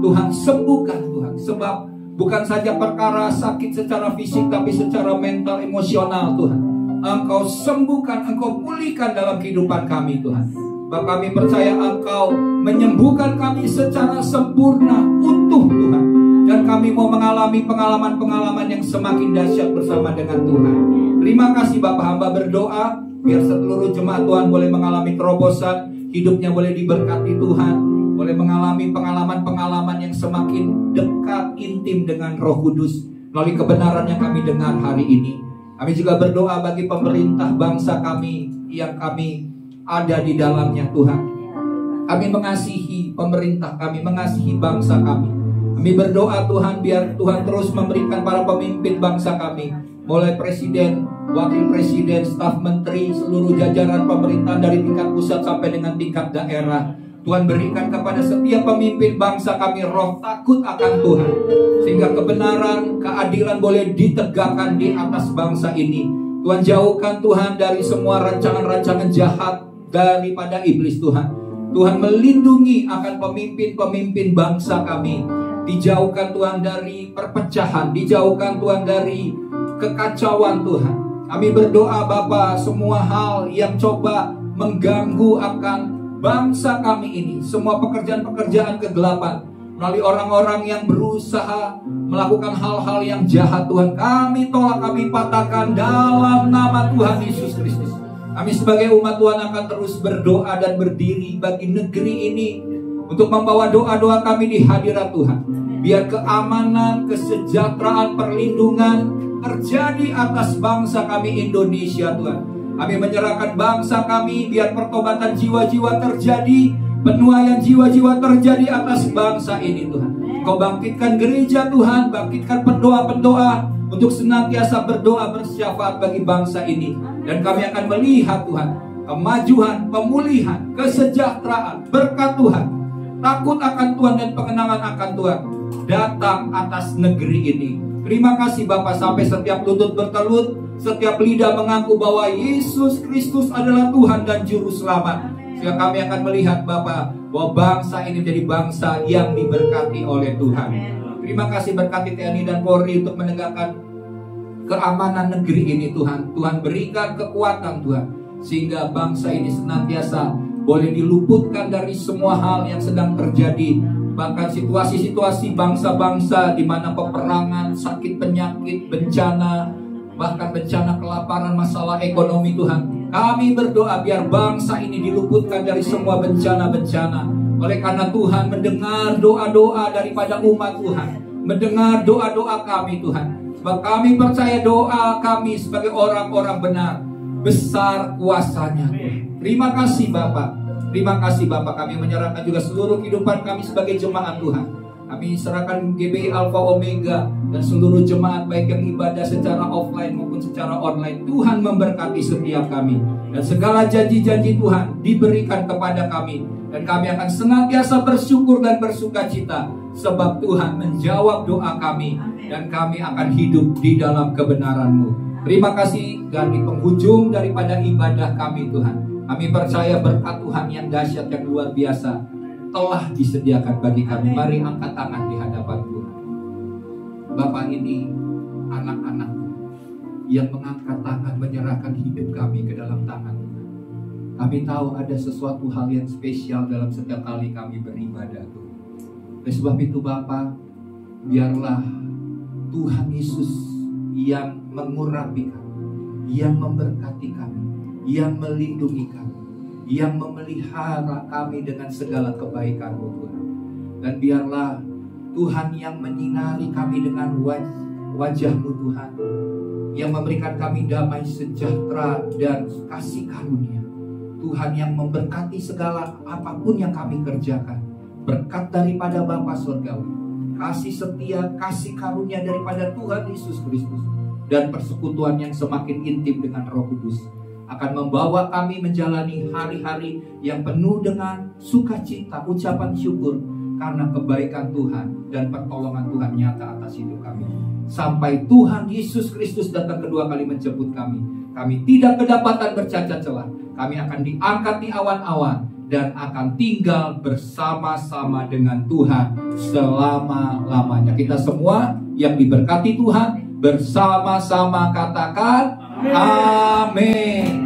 Tuhan sembuhkan Tuhan, sebab bukan saja perkara sakit secara fisik, tapi secara mental, emosional Tuhan. Engkau sembuhkan, Engkau pulihkan dalam kehidupan kami Tuhan. Bapak, kami percaya Engkau menyembuhkan kami secara sempurna, utuh Tuhan. Dan kami mau mengalami pengalaman-pengalaman yang semakin dahsyat bersama dengan Tuhan. Terima kasih Bapak, hamba berdoa biar seluruh jemaat Tuhan boleh mengalami terobosan, hidupnya boleh diberkati Tuhan, boleh mengalami pengalaman-pengalaman yang semakin dekat, intim dengan Roh Kudus melalui kebenaran yang kami dengar hari ini. Kami juga berdoa bagi pemerintah bangsa kami yang kami ada di dalamnya Tuhan. Kami mengasihi pemerintah kami, mengasihi bangsa kami. Kami berdoa Tuhan, biar Tuhan terus memberikan para pemimpin bangsa kami, mulai presiden, wakil presiden, staf menteri, seluruh jajaran pemerintahan dari tingkat pusat sampai dengan tingkat daerah. Tuhan berikan kepada setiap pemimpin bangsa kami roh takut akan Tuhan, sehingga kebenaran, keadilan boleh ditegakkan di atas bangsa ini. Tuhan jauhkan Tuhan dari semua rancangan-rancangan jahat daripada iblis Tuhan. Tuhan melindungi akan pemimpin-pemimpin bangsa kami. Dijauhkan Tuhan dari perpecahan, dijauhkan Tuhan dari kekacauan Tuhan. Kami berdoa Bapa, semua hal yang coba mengganggu akan bangsa kami ini, semua pekerjaan-pekerjaan kegelapan melalui orang-orang yang berusaha melakukan hal-hal yang jahat Tuhan, kami tolak, kami patahkan dalam nama Tuhan Yesus Kristus. Kami sebagai umat Tuhan akan terus berdoa dan berdiri bagi negeri ini, untuk membawa doa-doa kami di hadirat Tuhan. Biar keamanan, kesejahteraan, perlindungan terjadi atas bangsa kami Indonesia Tuhan. Kami menyerahkan bangsa kami, biar pertobatan jiwa-jiwa terjadi, penuaian jiwa-jiwa terjadi atas bangsa ini Tuhan. Kau bangkitkan gereja Tuhan, bangkitkan pendoa-pendoa untuk senantiasa berdoa bersyafaat bagi bangsa ini. Dan kami akan melihat Tuhan, kemajuan, pemulihan, kesejahteraan, berkat Tuhan, takut akan Tuhan dan pengenangan akan Tuhan datang atas negeri ini. Terima kasih Bapak, sampai setiap lutut bertelut, setiap lidah mengaku bahwa Yesus Kristus adalah Tuhan dan Juru Selamat. Sehingga kami akan melihat Bapak, bahwa bangsa ini menjadi bangsa yang diberkati oleh Tuhan. Terima kasih, berkati TNI dan Polri untuk menegakkan keamanan negeri ini Tuhan. Tuhan berikan kekuatan Tuhan, sehingga bangsa ini senantiasa boleh diluputkan dari semua hal yang sedang terjadi. Bahkan situasi-situasi bangsa-bangsa di mana peperangan, sakit penyakit, bencana, bahkan bencana kelaparan, masalah ekonomi Tuhan. Kami berdoa biar bangsa ini diluputkan dari semua bencana-bencana. Oleh karena Tuhan mendengar doa-doa daripada umat Tuhan, mendengar doa-doa kami Tuhan. Sebab kami percaya doa kami sebagai orang-orang benar, besar kuasanya. Terima kasih Bapak. Terima kasih Bapak, kami menyerahkan juga seluruh kehidupan kami sebagai jemaat Tuhan. Kami serahkan GBI Alpha Omega dan seluruh jemaat, baik yang ibadah secara offline maupun secara online. Tuhan memberkati setiap kami, dan segala janji-janji Tuhan diberikan kepada kami. Dan kami akan senantiasa bersyukur dan bersukacita, sebab Tuhan menjawab doa kami, dan kami akan hidup di dalam kebenaran-Mu. Terima kasih, dan di penghujung daripada ibadah kami Tuhan, kami percaya berkat Tuhan yang dahsyat, yang luar biasa telah disediakan bagi kami. Mari angkat tangan di hadapan Tuhan. Bapak, ini anak-anak yang mengangkat tangan, menyerahkan hidup kami ke dalam tangan Tuhan. Kami tahu ada sesuatu hal yang spesial dalam setiap kali kami beribadah Tuhan. Oleh sebab itu Bapak, biarlah Tuhan Yesus yang mengurapi kami, yang memberkati kami, yang melindungi kami, yang memelihara kami dengan segala kebaikan-Mu Tuhan. Dan biarlah Tuhan yang menyinari kami dengan wajah-Mu Tuhan, yang memberikan kami damai sejahtera dan kasih karunia. Tuhan yang memberkati segala apapun yang kami kerjakan. Berkat daripada Bapa Surgawi, kasih setia, kasih karunia daripada Tuhan Yesus Kristus, dan persekutuan yang semakin intim dengan Roh Kudus akan membawa kami menjalani hari-hari yang penuh dengan sukacita, ucapan syukur karena kebaikan Tuhan dan pertolongan Tuhan nyata atas hidup kami. Sampai Tuhan Yesus Kristus datang kedua kali menjemput kami, kami tidak kedapatan bercacat celah. Kami akan diangkat di awan-awan dan akan tinggal bersama-sama dengan Tuhan selama-lamanya. Kita semua yang diberkati Tuhan bersama-sama katakan amin.